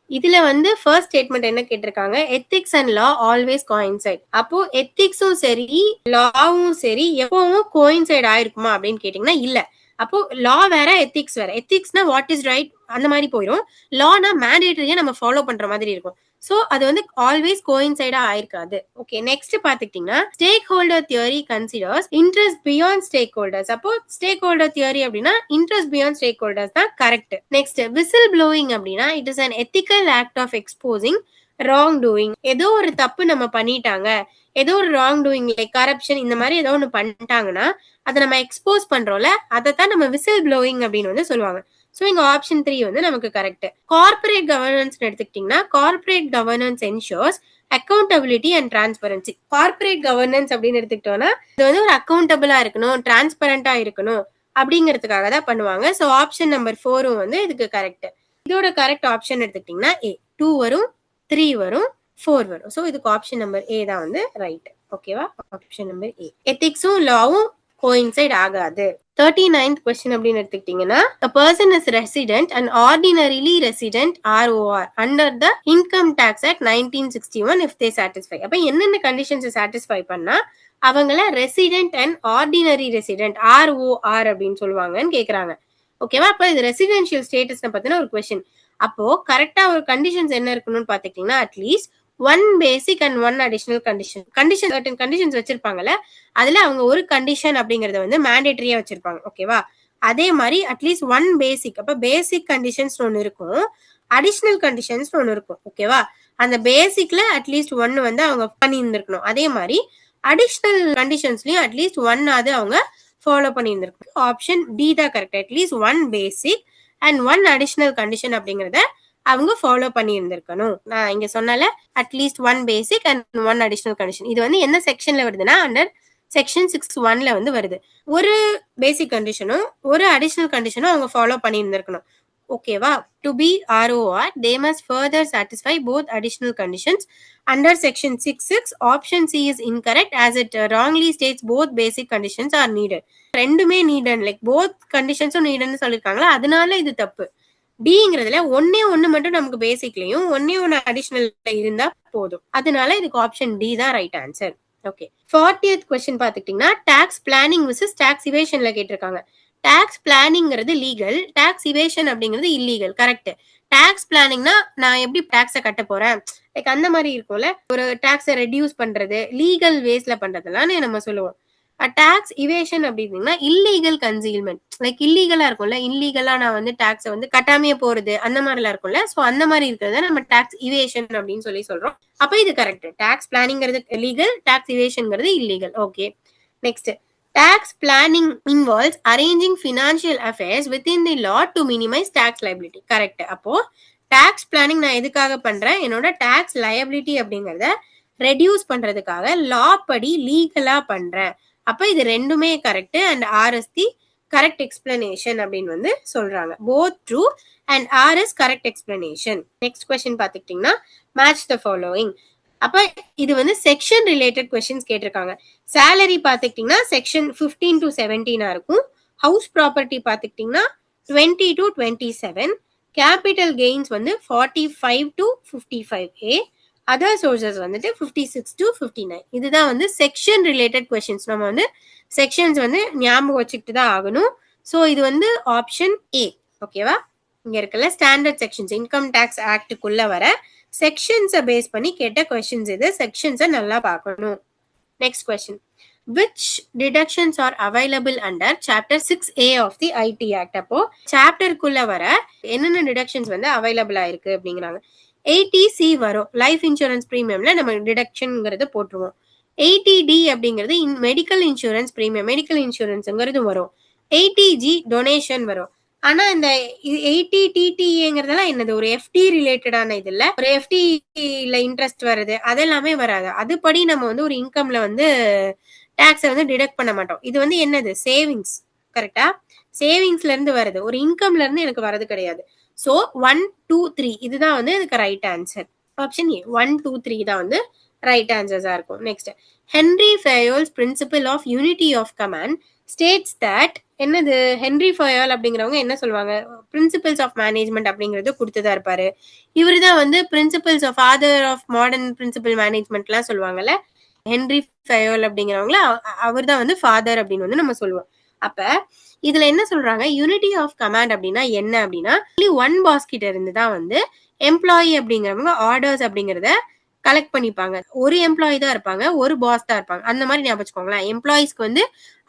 இதுல வந்து ஃபர்ஸ்ட் ஸ்டேட்மெண்ட் என்ன கேட்டிருக்காங்க, ethics and law always coincide. அப்போ எத்திக்ஸும் சரி லாவும் சரி எப்பவும் கோயின்சைட் ஆயிருக்குமா அப்படின்னு கேட்டீங்கன்னா இல்ல. அப்போ லா வேற எத்திக்ஸ் வேற. எத்திக்ஸ்னா வாட் இஸ் ரைட் அந்த மாதிரி போயிடும், லானா மேண்டேட்டரியா நம்ம ஃபாலோ பண்ற மாதிரி இருக்கும். சோ அது வந்து ஆல்வேஸ் கோயின்சைடா ஆயிருக்காது. ஓகே, நெக்ஸ்ட் பாத்துக்கிட்டீங்கன்னா stakeholder theory considers interest beyond stakeholders. அப்போ ஸ்டேக் ஹோல்டர் தியரி அப்படின்னா இன்ட்ரெஸ்ட் பியாண்ட் ஸ்டேக் ஹோல்டர்ஸ் தான் கரெக்ட். நெக்ஸ்ட் விசில் ப்ளோயிங் அப்படின்னா it is an ethical act of exposing wrong doing. ஏதோ ஒரு தப்பு நம்ம பண்ணிட்டாங்க, ஏதோ ஒரு ராங் டூயிங் லைக் கரப்ஷன் இந்த மாதிரி ஏதோ ஒன்று பண்ணிட்டாங்கன்னா அதை நம்ம எக்ஸ்போஸ் பண்றோம்ல, அதை தான் நம்ம விசில் ப்ளோயிங் அப்படின்னு வந்து சொல்லுவாங்க. ஸோ இங்க ஆப்ஷன் 3 வந்து நமக்கு கரெக்ட். கார்பரேட் கவர்னன்ஸ் எடுத்துக்கிட்டீங்கன்னா corporate governance ensures accountability and transparency. Corporate governance அப்படின்னு எடுத்துக்கிட்டோம்னா இது வந்து ஒரு அக்கௌண்டபிளா இருக்கணும், டிரான்ஸ்பரண்டா இருக்கணும் அப்படிங்கிறதுக்காக தான் பண்ணுவாங்க. ஸோ ஆப்ஷன் நம்பர் 4 வந்து இதுக்கு கரெக்ட். இதோட கரெக்ட் ஆப்ஷன் எடுத்துக்கிட்டீங்கன்னா ஏ. 2 வரும், 3 வரும், 4 வரும். ஸோ இதுக்கு ஆப்ஷன் நம்பர் ஏ தான் வந்து ரைட். ஓகேவா? Option number A. எத்திக்ஸும் லாவும் கோயின்சைட் ஆகாது. 39th question அப்படின்னு எடுத்துக்கிட்டீங்கன்னா a person is resident and ordinarily resident ROR under the income tax act 1961 if they satisfy. அப்ப என்னென்ன கண்டிஷன்ஸ் சாட்டிஸ்ஃபை பண்ணா அவங்கள resident and ordinary resident ROR அப்படின்னு சொல்லுவாங்கன்னு கேக்குறாங்க. ஓகேவா? அப்ப இது ரெசிடென்ஷியல் ஸ்டேட்டஸ் பத்தின ஒரு கொஸ்டின். அப்போ கரெக்டா ஒரு கண்டிஷன்ஸ் என்ன இருக்கணும்னு பாத்துக்கிட்டீங்கன்னா at least 1 basic and 1 additional condition. Certain conditions வச்சிருப்பாங்கல்ல, அதுல அவங்க ஒரு கண்டிஷன் அப்படிங்கறத வந்து மேண்டேட்டரியா வச்சிருப்பாங்க. ஓகேவா? அதே மாதிரி அட்லீஸ்ட் 1 பேசிக். அப்ப பேசிக் கண்டிஷன்ஸ் ஒன்னு இருக்கும், அடிஷனல் கண்டிஷன்ஸ் ஒன்று இருக்கும். ஓகேவா? அந்த பேசிக்ல அட்லீஸ்ட் 1 வந்து அவங்க பண்ணி இருந்திருக்கணும். அதே மாதிரி அடிஷனல் கண்டிஷன்ஸ்லயும் அட்லீஸ்ட் 1 ஆவது அவங்க ஃபாலோ பண்ணி இருந்திருக்கணும். ஆப்ஷன் டி தான் correct. At least 1 basic and 1 additional condition அப்படிங்கறத அவங்க ஃபாலோ பண்ணி இருந்திருக்கணும். நான் இங்க சொன்னால at least 1 basic and 1 additional condition. இது வந்து என்ன செக்ஷன்ல வருதுன்னா அண்டர் செக்ஷன் 6(1)ல வந்து வருது. ஒரு பேசிக் கண்டிஷனும் ஒரு அடிஷனல் கண்டிஷனும் அவங்க ஃபாலோ பண்ணி இருந்திருக்கணும். ஓகேவா? To be ROR they must further satisfy both additional conditions under section 6(6). option C is incorrect as it wrongly states both basic conditions are needed. ரெண்டுமே needed, like both conditions neededனு சொல்லிருக்காங்களா, அதனால இது தப்பு. டிங்கிறதுல ஒண்ணு மட்டும் நமக்கு பேசிக்லயும் ஒண்ணு அடிஷனல் இருந்தா போதும். அதனால இதுக்கு ஆப்ஷன் டி தான் right answer. Okay, 40th question பாத்துக்கிட்டீங்கன்னா டாக்ஸ் பிளானிங் விசஸ் டாக்ஸ் இவேஷன்ல கேட்டிருக்காங்க. டாக்ஸ் பிளானிங்கிறது லீகல், டாக்ஸ் இவேஷன் அப்படிங்கிறது இல்லீகல். கரெக்ட். டாக்ஸ் பிளானிங்னா நான் எப்படி டாக்ஸை கட்ட போறேன், லைக் அந்த மாதிரி இருக்கும்ல, ஒரு டாக்ஸை ரெடியூஸ் பண்றது லீகல் வேஸ்ல பண்றதெல்லாம் நம்ம சொல்லுவோம். டாக்ஸ் இவேஷன் அப்படின்னா இல்லீகல் கன்சீல்மெண்ட், லைக் இல்லீகலா இருக்கும்ல, இல்லீகலா நான் வந்து டாக்ஸை வந்து கட்டாமையே போறது அந்த மாதிரிலாம் இருக்கும்ல, சோ அந்த மாதிரி இருக்கிறத நம்ம டாக்ஸ் இவேஷன் அப்படின்னு சொல்லி சொல்றோம். அப்ப இது கரெக்ட். டாக்ஸ் பிளானிங்கிறது லீகல், டாக்ஸ் இவேஷன்ங்கிறது illegal. Okay, next. Tax planning involves arranging financial affairs within the law to minimize tax liability. Correct. அப்போ டாக்ஸ் பிளானிங் நான் எதுக்காக பண்றேன், என்னோட டாக்ஸ் லயபிலிட்டி அப்படிங்கறத ரெடியூஸ் பண்றதுக்காக லா படி லீகலா பண்றேன். அப்ப இது ரெண்டுமே correct and R is the correct explanation அப்படின்னு வந்து சொல்றாங்க. Both true and R is correct explanation. Next question பாத்துக்கிட்டீங்கன்னா மேட்ச் த ஃபாலோயிங். அப்ப இது வந்து செக்ஷன் ரிலேட்டட் கொஸ்டின்ஸ் கேட்டிருக்காங்க. சேலரி பாத்துக்கிட்டீங்கன்னா செக்ஷன் 15 to 17 இருக்கும். ஹவுஸ் ப்ராப்பர்ட்டி பாத்துக்கிட்டீங்கன்னா 20 to 27. கேபிட்டல் கெயின்ஸ் வந்து 45 to 55A. அதர் சோர்சஸ் வந்துட்டு 56 to 59. இதுதான் வந்து செக்ஷன் ரிலேட்டட் கொஸ்டின்ஸ். நம்ம வந்து செக்ஷன்ஸ் வந்து ஞாபகம் வச்சுக்கிட்டு தான் ஆகணும். ஸோ இது வந்து ஆப்ஷன் ஏ. ஓகேவா? இங்க இருக்கல ஸ்டாண்டர்ட் செக்ஷன்ஸ், இன்கம் டேக்ஸ் ஆக்டுக்குள்ள வர செக்ஷன்ஸை பேஸ் பண்ணி கேட்ட கொஸ்டின்ஸ் இது. செக்ஷன்ஸை நல்லா பார்க்கணும். Next question. Which deductions are available under chapter 6A of the IT Act? அப்போ சாப்டருக்குள்ள வர என்னென்ன டிடக்ஷன்ஸ் வந்து அவைலபிளா இருக்கு அப்படிங்கிறாங்க. 80C வரும், லைஃப் இன்சூரன்ஸ் பிரீமியம்ல நம்ம டிடக்ஷன்ங்கிறது போட்டுருவோம். 80D அப்படிங்கிறது மெடிக்கல் இன்சூரன்ஸ் பிரீமியம், மெடிக்கல் இன்சூரன்ஸ்ங்கிறது வரும். 80G டொனேஷன் வரும். ஆனா இந்த 80TTA என்னது, ஒரு எஃப்டி ரிலேட்டடான இது இல்ல, ஒரு எஃப்டில இன்ட்ரெஸ்ட் வருது, அதெல்லாமே வராது. அதுபடி நம்ம வந்து ஒரு இன்கம்ல வந்து டாக்ஸை வந்து டிடக்ட் பண்ண மாட்டோம். இது வந்து என்னது, சேவிங்ஸ். கரெக்டா? சேவிங்ஸ்ல இருந்து வருது, ஒரு இன்கம்ல இருந்து எனக்கு வரது கிடையாது. சோ 1, 2, 3 இதுதான் வந்து இதுக்கு ரைட் ஆன்சர். ஆப்ஷன் ஏ 1, 2, 3 தான் வந்து ரைட் ஆன்சர்ஸா இருக்கும். Next. Henri Fayol's principle of unity of command states that. என்னது ஹென்ரி ஃபயோல் அப்படிங்கிறவங்க என்ன சொல்லுவாங்க, பிரின்சிபல்ஸ் ஆஃப் மேனேஜ்மெண்ட் அப்படிங்கறது கொடுத்துதான் இருப்பாரு. இவரு தான் வந்து principles of father of modern principle management எல்லாம் சொல்லுவாங்கல்ல, ஹென்ரி ஃபயோல் அப்படிங்கிறவங்கள அவர் தான் வந்து ஃபாதர் அப்படின்னு வந்து நம்ம சொல்லுவோம். அப்ப இதுல என்ன சொல்றாங்க, யூனிட்டி ஆஃப் கமாண்ட் அப்படின்னா என்ன அப்படின்னா, ஒன் பாஸ் கிட்ட இருந்து தான் வந்து எம்ப்ளாயி அப்படிங்கிறவங்க ஆர்டர்ஸ் அப்படிங்கறத கலெக்ட் பண்ணிப்பாங்க. ஒரு எம்ப்ளாயி தான் இருப்பாங்க, ஒரு பாஸ் தான் இருப்பாங்க. அந்த மாதிரி ஞாபகம் வச்சுக்கோங்களேன். எம்ப்ளாயிஸ்க்கு வந்து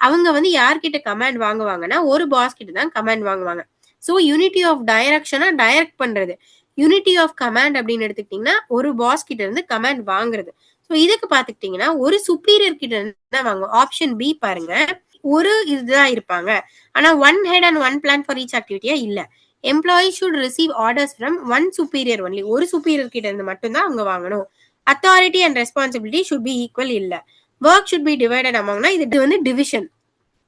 அவங்க வந்து யார்கிட்ட கமாண்ட் வாங்குவாங்கன்னா ஒரு பாஸ் கிட்ட தான் கமாண்ட் வாங்குவாங்க. சோ யூனிட்டி ஆஃப் டைரக்ஷனா டைரக்ட் பண்றது. யூனிட்டி ஆஃப் கமாண்ட் அப்படின்னு எடுத்துக்கிட்டீங்கன்னா ஒரு பாஸ் கிட்ட இருந்து கமாண்ட் வாங்குறது. சோ இதுக்கு பாத்துக்கிட்டீங்கன்னா ஒரு சுப்பீரியர் கிட்ட இருந்து தான் வாங்குவோம். ஆப்ஷன் பி பாருங்க, ஒரு இதுதான் இருப்பாங்க. ஆனா one head and one plan for each ஆக்டிவிட்டியா இல்ல. Employee should receive orders from one superior only. ஒரு சுப்பீரியர் கிட்ட இருந்து மட்டும்தான் அவங்க வாங்கணும். Authority and responsibility should be equal இல்ல. ஒர்க் ஷுட் பி டிவைடட் அமங்னா இது வந்து டிவிஷன்.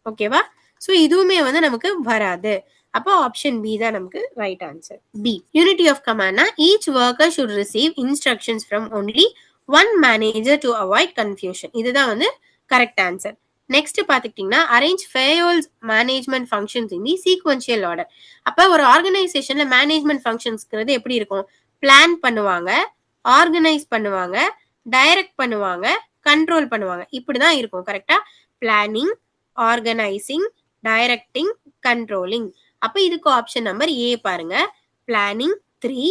ஓகேவா? சோ இதுவுமே வந்து நமக்கு வராது. அப்போ ஆப்ஷன் பி தான் நமக்கு right answer. B unity of கமாண்ட்னா each worker should receive instructions from only one manager to avoid confusion. இதுதான் வந்து கரெக்ட் ஆன்சர். நெக்ஸ்ட் பாத்துக்கிட்டீங்கன்னா arrange Fayol's management functions in the sequential order. அப்ப ஒரு ஆர்கனைசேஷன்ல மேனேஜ்மெண்ட் ஃபங்க்ஷன்ஸ்ங்கிறது எப்படி இருக்கும், பிளான் பண்ணுவாங்க, ஆர்கனைஸ் பண்ணுவாங்க, டைரக்ட் பண்ணுவாங்க, கண்ட்ரோல் பண்ணுவாங்க, இப்படிதான் இருக்கும். கரெக்டா? Planning, organising, directing, controlling. அப்ப இதுக்கு ஆப்ஷன் நம்பர் ஏ பாருங்க. Planning 3,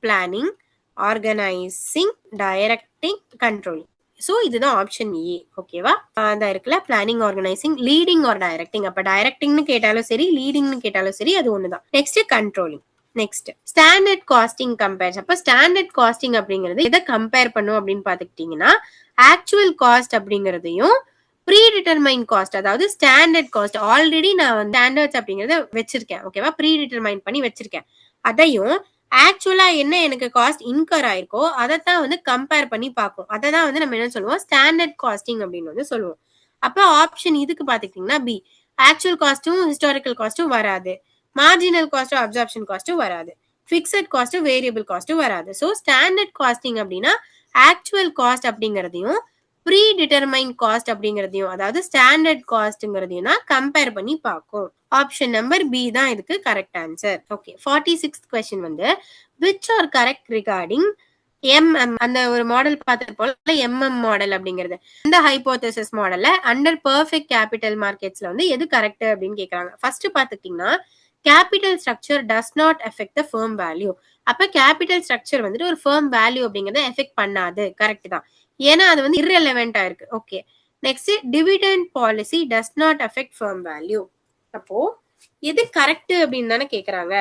planning, organising, directing, controlling. So இதுதான் ஆப்ஷன் ஏ. ஓகேவா? அதான் இருக்குல்ல, planning, organising, leading R directing. அப்ப டைரக்டிங்னு கேட்டாலும் சரி, லீடிங்னு கேட்டாலும் சரி, அது ஒண்ணுதான். Next controlling. Next standard costing compare. அப்ப ஸ்டாண்டர்ட் காஸ்டிங் அப்படிங்கிறது எதை கம்பேர் பண்ணும் அப்படின்னு பாத்துக்கிட்டீங்கன்னா ஆக்சுவல் காஸ்ட் அப்படிங்கறதையும் ப்ரீ டிட்டர்மைன் காஸ்ட், அதாவது ஸ்டாண்டர்ட் காஸ்ட் ஆல்ரெடி நான் வந்து ஸ்டாண்டர்ட்ஸ் அப்படிங்கறத வச்சிருக்கேன், ஓகேவா, ப்ரீ டிட்டர்மைன் பண்ணி வச்சிருக்கேன். அதையும் ஆக்சுவலா என்ன எனக்கு காஸ்ட் இன்கர் ஆயிருக்கோ அதைத்தான் வந்து கம்பேர் பண்ணி பார்க்கும். அதை தான் வந்து நம்ம என்ன சொல்லுவோம், ஸ்டாண்டர்ட் காஸ்டிங் அப்படின்னு வந்து சொல்லுவோம். அப்ப ஆப்ஷன் இதுக்கு பாத்துக்கிட்டீங்கன்னா பி, ஆக்சுவல் காஸ்டும் ஹிஸ்டாரிக்கல் காஸ்டும் வராது, மார்ஜினல் காஸ்டும் அப்சார்ப்ஷன் காஸ்டும் வராது, பிக்சட் காஸ்டும் வேரியபிள் காஸ்டும் வராது. ஸோ ஸ்டாண்டர்ட் காஸ்டிங் அப்படின்னா ஆக்சுவல் காஸ்ட் அப்படிங்கறதையும் ப்ரீ டிட்டர்மைன் காஸ்ட் அப்படிங்கறதையும், அதாவது ஸ்டாண்டர்ட் காஸ்ட்ங்கிறதையும் தான் கம்பேர் பண்ணி பார்க்கும். ஆப்ஷன் நம்பர் பி தான் இதுக்கு correct answer. Okay, 46th question வந்து which are correct regarding MM, அந்த ஒரு மாடல் பார்த்தது போல MM மாடல் அப்படிங்கிறது. இந்த ஹைபோதசிஸ் மாடல்ல அண்டர் பெர்ஃபெக்ட் கேபிட்டல் மார்க்கெட்ஸ்ல வந்து எது கரெக்ட் அப்படின்னு கேக்குறாங்க. ஃபர்ஸ்ட் பாத்துக்கிட்டீங்கன்னா capital structure does not effect the firm value. அப்ப கேபிட்டல் ஸ்ட்ரக்சர் வந்துட்டு ஒரு ஃபர்ம் வேல்யூ அப்படிங்கறத எஃபெக்ட் பண்ணாது, கரெக்ட் தான், ஏன்னா அது வந்து irrelevant-ஆ இருக்கு. Okay, next dividend policy does not effect firm value. அப்போ எது கரெக்ட் அப்படின்னு தானே கேக்குறாங்க.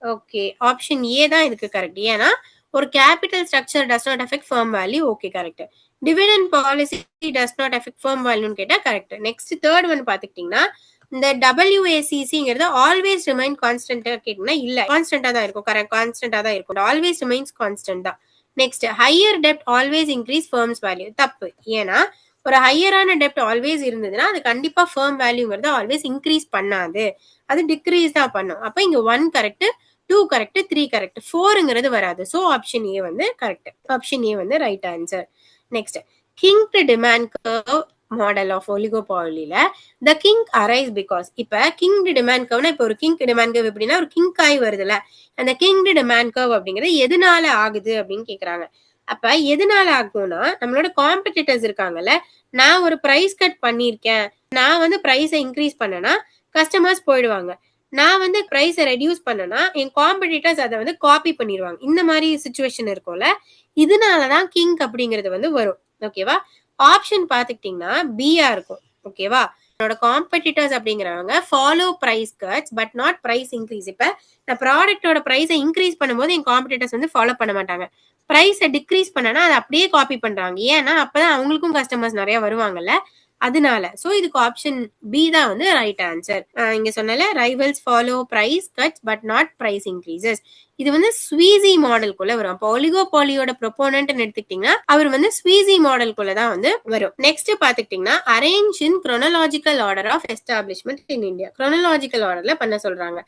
ஓகே, ஆப்ஷன் ஏ தான் இதுக்கு கரெக்ட், ஏன்னா ஒரு capital structure does not effect firm value. Okay, correct. Dividend policy does not effect firm வேல்யூன்னு கேட்டா கரெக்ட். நெக்ஸ்ட் தேர்ட் ஒன் பாத்துக்கிட்டீங்கன்னா இந்த WACCங்கிறது ஆல்வேஸ் ரிமைன் கான்ஸ்டன்ட் கேட்டீங்கன்னா இல்ல, கான்ஸ்டன்டா தான் இருக்கும், கரெக்ட், கான்ஸ்டன்டா தான் இருக்கும், ஆல்வேஸ் ரிமைன்ஸ் கான்ஸ்டன்ட் தான். நெக்ஸ்ட் ஹையர் டெப்ட் ஆல்வேஸ் இன்க்ரீஸ் ஃபர்ம்ஸ் வேல்யூ, தப்பு, ஏன்னா ஒரு ஹையரான டெப்ட் ஆல்வேஸ் இருந்ததுன்னா அது கண்டிப்பா ஃபர்ம் வேல்யூங்கிறது ஆல்வேஸ் இன்க்ரீஸ் பண்ணாது, அது டிக்ரீஸ் தான் பண்ணும். அப்ப இங்க 1 கரெக்ட், 2 கரெக்ட், 3 கரெக்ட், 4ங்கிறது வராது. சோ ஆப்ஷன் ஏ வந்து கரெக்ட், ஆப்ஷன் ஏ வந்து right answer. Next kink demand curve model of ஒலிகோபாலில த கிங் அரைஸ் பிகாஸ். இப்ப கிங் டிமாண்ட் கர்வ்னா இப்ப ஒரு கிங் டிமாண்ட் கர்வ் எப்படின்னா ஒரு கிங் காய் வருதுல, அந்த கிங் டிமாண்ட் கர்வ் அப்படிங்கிறது எதனால ஆகுது அப்படின்னு கேக்குறாங்க. அப்ப எதனால ஆகும்னா நம்மளோட காம்படிட்டர்ஸ் இருக்காங்கல்ல, நான் ஒரு பிரைஸ் கட் பண்ணிருக்கேன், நான் வந்து பிரைஸை இன்க்ரீஸ் பண்ணனா கஸ்டமர்ஸ் போயிடுவாங்க, நான் வந்து பிரைஸை ரெடியூஸ் பண்ணனா என் காம்படிட்டர்ஸ் அதை வந்து காப்பி பண்ணிடுவாங்க, இந்த மாதிரி சிச்சுவேஷன் இருக்கும்ல, இதனாலதான் கிங் அப்படிங்கிறது வந்து வரும். ஓகேவா, ஆப்ஷன் பாத்துக்கிட்டீங்கன்னா பிஆ இருக்கும். ஓகேவா, என்னோட காம்படிட்டர்ஸ் அப்படிங்கிறவங்க follow price cuts but not price increase. இப்ப நான் ப்ராடக்டோட பிரைஸை இன்க்ரீஸ் பண்ணும்போது என் காம்படிட்டர்ஸ் வந்து ஃபாலோ பண்ண மாட்டாங்க, பிரைஸை டிக்ரீஸ் பண்ணனா அதை அப்படியே காப்பி பண்றாங்க, ஏன்னா அப்பதான் அவங்களுக்கும் கஸ்டமர்ஸ் நிறைய வருவாங்கல்ல, அதனால. சோ இதுக்கு ஆப்ஷன் பி தான் வந்து ரைட் ஆன்சர். இங்க சொன்னல rivals follow price cuts but not price increases, இது வந்து ஸ்வீசி மாடலுக்குள்ள வரும். அப்போ ஒலிகோபாலியோட ப்ரொபோனன்ட் எடுத்துக்கிட்டீங்கன்னா அவர் வந்து ஸ்வீசி மாடலுக்குள்ள தான் வந்து வரும். நெக்ஸ்ட் பாத்துக்கிட்டீங்கன்னா arrange in chronological order of establishment in India, chronological ஆர்டர்ல பண்ண சொல்றாங்க.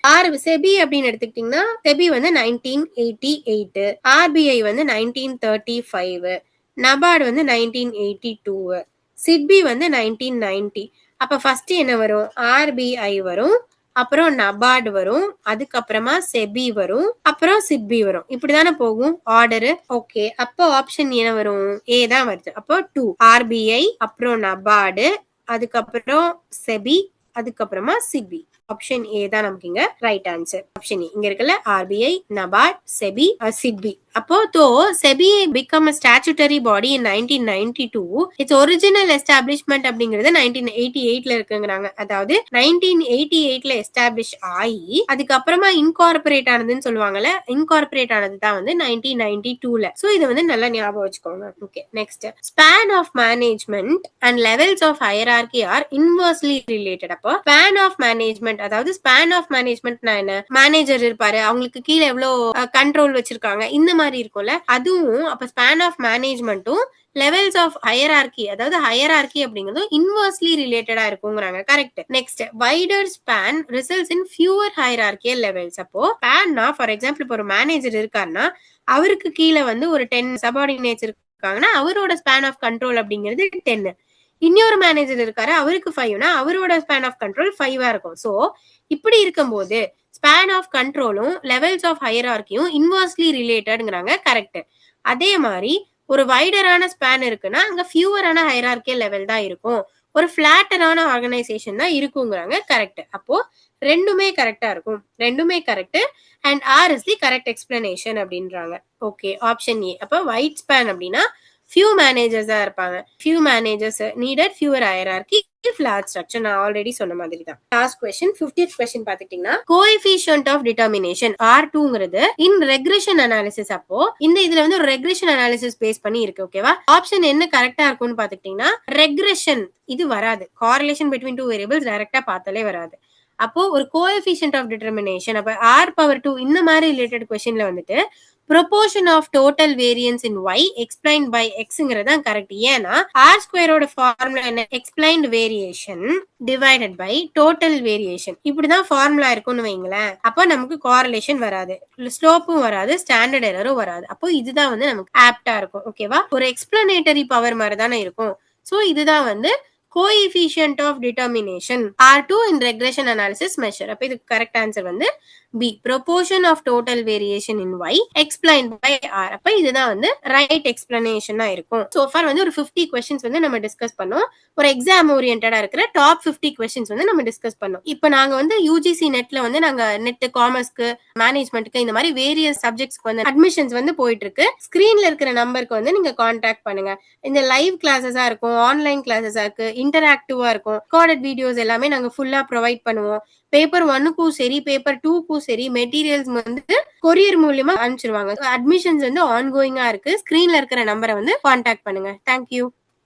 செபி அப்படின்னு எடுத்துக்கிட்டீங்கன்னா செபி வந்து 1988, ஆர்பிஐ வந்து 1935, நபார்டு வந்து 1982, சிட்பி வந்து 1990. அப்ப ஃபர்ஸ்ட் என்ன வரும், ஆர்பிஐ வரும், அப்புறம் நபார்டு வரும், அதுக்கப்புறமா செபி வரும், அப்புறம் சிட்பி வரும், இப்படிதானே போகும் ஆர்டரு. ஓகே, அப்போ ஆப்ஷன் என்ன வரும், ஏ தான் வருது. அப்போ 2 ஆர்பிஐ, அப்புறம் நபார்டு, அதுக்கப்புறம் செபி, அதுக்கப்புறமா சிட்பி. ஆப்ஷன் ஏ தான் நமக்கு இங்க ரைட் ஆன்சர். ஆப்ஷன் ஏ இங்க இருக்குல்ல, ஆர்பிஐ, நபார்ட், செபி, சிட்பி. அப்போ SEBI become a statutory body in 1992, its original establishment அப்படிங்கிறது 1988ல இருக்குங்கிறாங்க. அதாவது 1988ல எஸ்டாப்ளிஷ் ஆகி அதுக்கப்புறமா இன்கார்பரேட் ஆனதுன்னு சொல்லுவாங்கல்ல, இன்கார்பரேட் ஆனது தான் வந்து 1992ல. சோ இது வந்து நல்லா ஞாபகம் வச்சுக்கோங்க. Okay, next span of management and levels of hierarchy are inversely related. அப்போ ஸ்பேன் ஆஃப் மேனேஜ்மெண்ட், அதாவது ஸ்பேன் ஆஃப் மேனேஜ்மெண்ட்னா என்ன, மேனேஜர் இருப்பாரு, அவங்களுக்கு கீழே எவ்வளவு கண்ட்ரோல் வச்சிருக்காங்க, இந்த மாதிரி இருக்கும்ல, அதுவும் அப்ப ஸ்பேன் ஆஃப் மேனேஜ்மெண்ட்டும் லெவல்ஸ் ஆஃப் ஹையரார்கி, அதாவது ஹையரார்கி அப்படிங்கிறது இன்வெர்ஸ்லி ரிலேட்டடா இருக்குங்கிறாங்க. Correct. Next wider span results in fewer hierarchical levels. அப்போ ஸ்பேன்னா ஃபார் எக்ஸாம்பிள் இப்போ ஒரு மேனேஜர் இருக்காருன்னா அவருக்கு கீழே வந்து ஒரு 10 சபார்டினேட்ஸ் இருக்காங்கன்னா அவரோட ஸ்பேன் ஆஃப் கண்ட்ரோல் அப்படிங்கிறது 10. இன்னொரு மேனேஜர் இருக்காரு, அவருக்கு 5னா அவரோட ஸ்பேன் ஆஃப் கண்ட்ரோல் 5ஆ இருக்கும். சோ இப்படி இருக்கும்போது ஸ்பேன் ஆஃப் கண்ட்ரோலும் லெவல்ஸ் ஆஃப் ஹையரார்கியும் இன்வெர்ஸ்லி ரிலேட்டட்ங்கிறாங்க. கரெக்ட். அதே மாதிரி ஒரு வைடரான ஸ்பேன் இருக்குன்னா அங்க ஃபியூவரான ஹையரார்கியல் லெவல் தான் இருக்கும், ஒரு பிளாட்டரான ஆர்கனைசேஷன் தான் இருக்குங்கிறாங்க. கரெக்ட். அப்போ ரெண்டுமே கரெக்டா இருக்கும், ரெண்டுமே correct. And R is the correct explanation அப்படின்றாங்க. Okay, option A. அப்போ வைட் ஸ்பேன் அப்படின்னா few managers தான் இருப்பாங்க. few managers needed fewer hierarchy flat structure. நான் ஆல்ரெடி சொன்ன மாதிரி தான். லாஸ்ட் கொஸ்டின் 50th கொஸ்டின் பாத்துக்கிட்டீங்கன்னா கோஎஃபிஷியன்ட் ஆஃப் டிட்டர்மினேஷன் R2ங்கிறது இன் ரெக்ரெஷன் அனாலிசிஸ். அப்போ இந்த இதுல வந்து ஒரு ரெக்ரெஷன் அனாலிசிஸ் பேஸ் பண்ணி இருக்கு. ஓகேவா? ஆப்ஷன் என்ன கரெக்டா இருக்கும்னு பாத்துக்கிட்டீங்கன்னா ரெக்ரெஷன் இது வராது. காரிலேஷன் பிட்வீன் டூ வேரியபிள்ஸ் டைரக்டா பார்த்தாலே வராது. அப்போ ஒரு கோஎஃபிஷியன்ட் ஆஃப் டிட்டர்மினேஷன் அப்ப R⁴ இந்த மாதிரி ரிலேட்டட் கொஸ்டின்ல வந்துட்டு proportion of total variance in y explained by xங்கிறது தான் கரெக்ட். ஏன்னா R² ஓட ஃபார்முலா என்ன? explained variation divided by total variation. இப்படிதான் ஃபார்முலா இருக்கும்னு வைங்களேன். அப்போ நமக்கு கோரிலேஷன் வராது, ஸ்லோப்பும் வராது, ஸ்டாண்டர்ட் எரரும் வராது. அப்போ இதுதான் வந்து நமக்கு ஆப்டா இருக்கும். ஓகேவா? ஒரு எக்ஸ்பிளனேட்டரி பவர் மாதிரி தானே இருக்கும். சோ இதுதான் வந்து coefficient of determination R2 in regression analysis measure. அப்ப இதுக்கு கரெக்ட் ஆன்சர் வந்து B. proportion of total variation in y explained by R. அப்ப இதுதான் வந்து ரைட் எக்ஸ்பிளனேஷனா இருக்கும். So far வந்து ஒரு 50 questions வந்து நம்ம டிஸ்கஸ் பண்ணோம். ஒரு எக்ஸாம் ஓரியன்டா இருக்கிற டாப் 50 questions வந்து நம்ம டிஸ்கஸ் பண்ணோம். இப்போ நாங்க வந்து UGC நெட்ல வந்து நாங்க நெட் காமர்ஸ்க்கு மேனேஜ்மெண்ட்க்கு இந்த மாதிரி வேரியஸ் சப்ஜெக்ட்ஸ்க்கு வந்து அட்மிஷன்ஸ் வந்து போயிட்டு இருக்கு. ஸ்கிரீன்ல இருக்கிற நம்பருக்கு வந்து நீங்க கான்டாக்ட் பண்ணுங்க. இந்த லைவ் கிளாஸஸா இருக்கும், ஆன்லைன் கிளாஸஸா இருக்கு, இன்டராக்டிவா இருக்கும், ரெக்கார்டட் வீடியோஸ் எல்லாமே நாங்க ஃபுல்லா ப்ரொவைட் பண்ணுவோம். பேப்பர் 1க்கும் சரி பேப்பர் 2க்கும் சரி மெட்டீரியல்ஸ் வந்து கொரியர் மூலியமா அனுப்பிச்சிருவாங்க. அட்மிஷன்ஸ் வந்து ஆன்கோயிங்கா இருக்கு. ஸ்கிரீன்ல இருக்கிற நம்பரை வந்து கான்டாக்ட் பண்ணுங்க. தேங்க்யூ.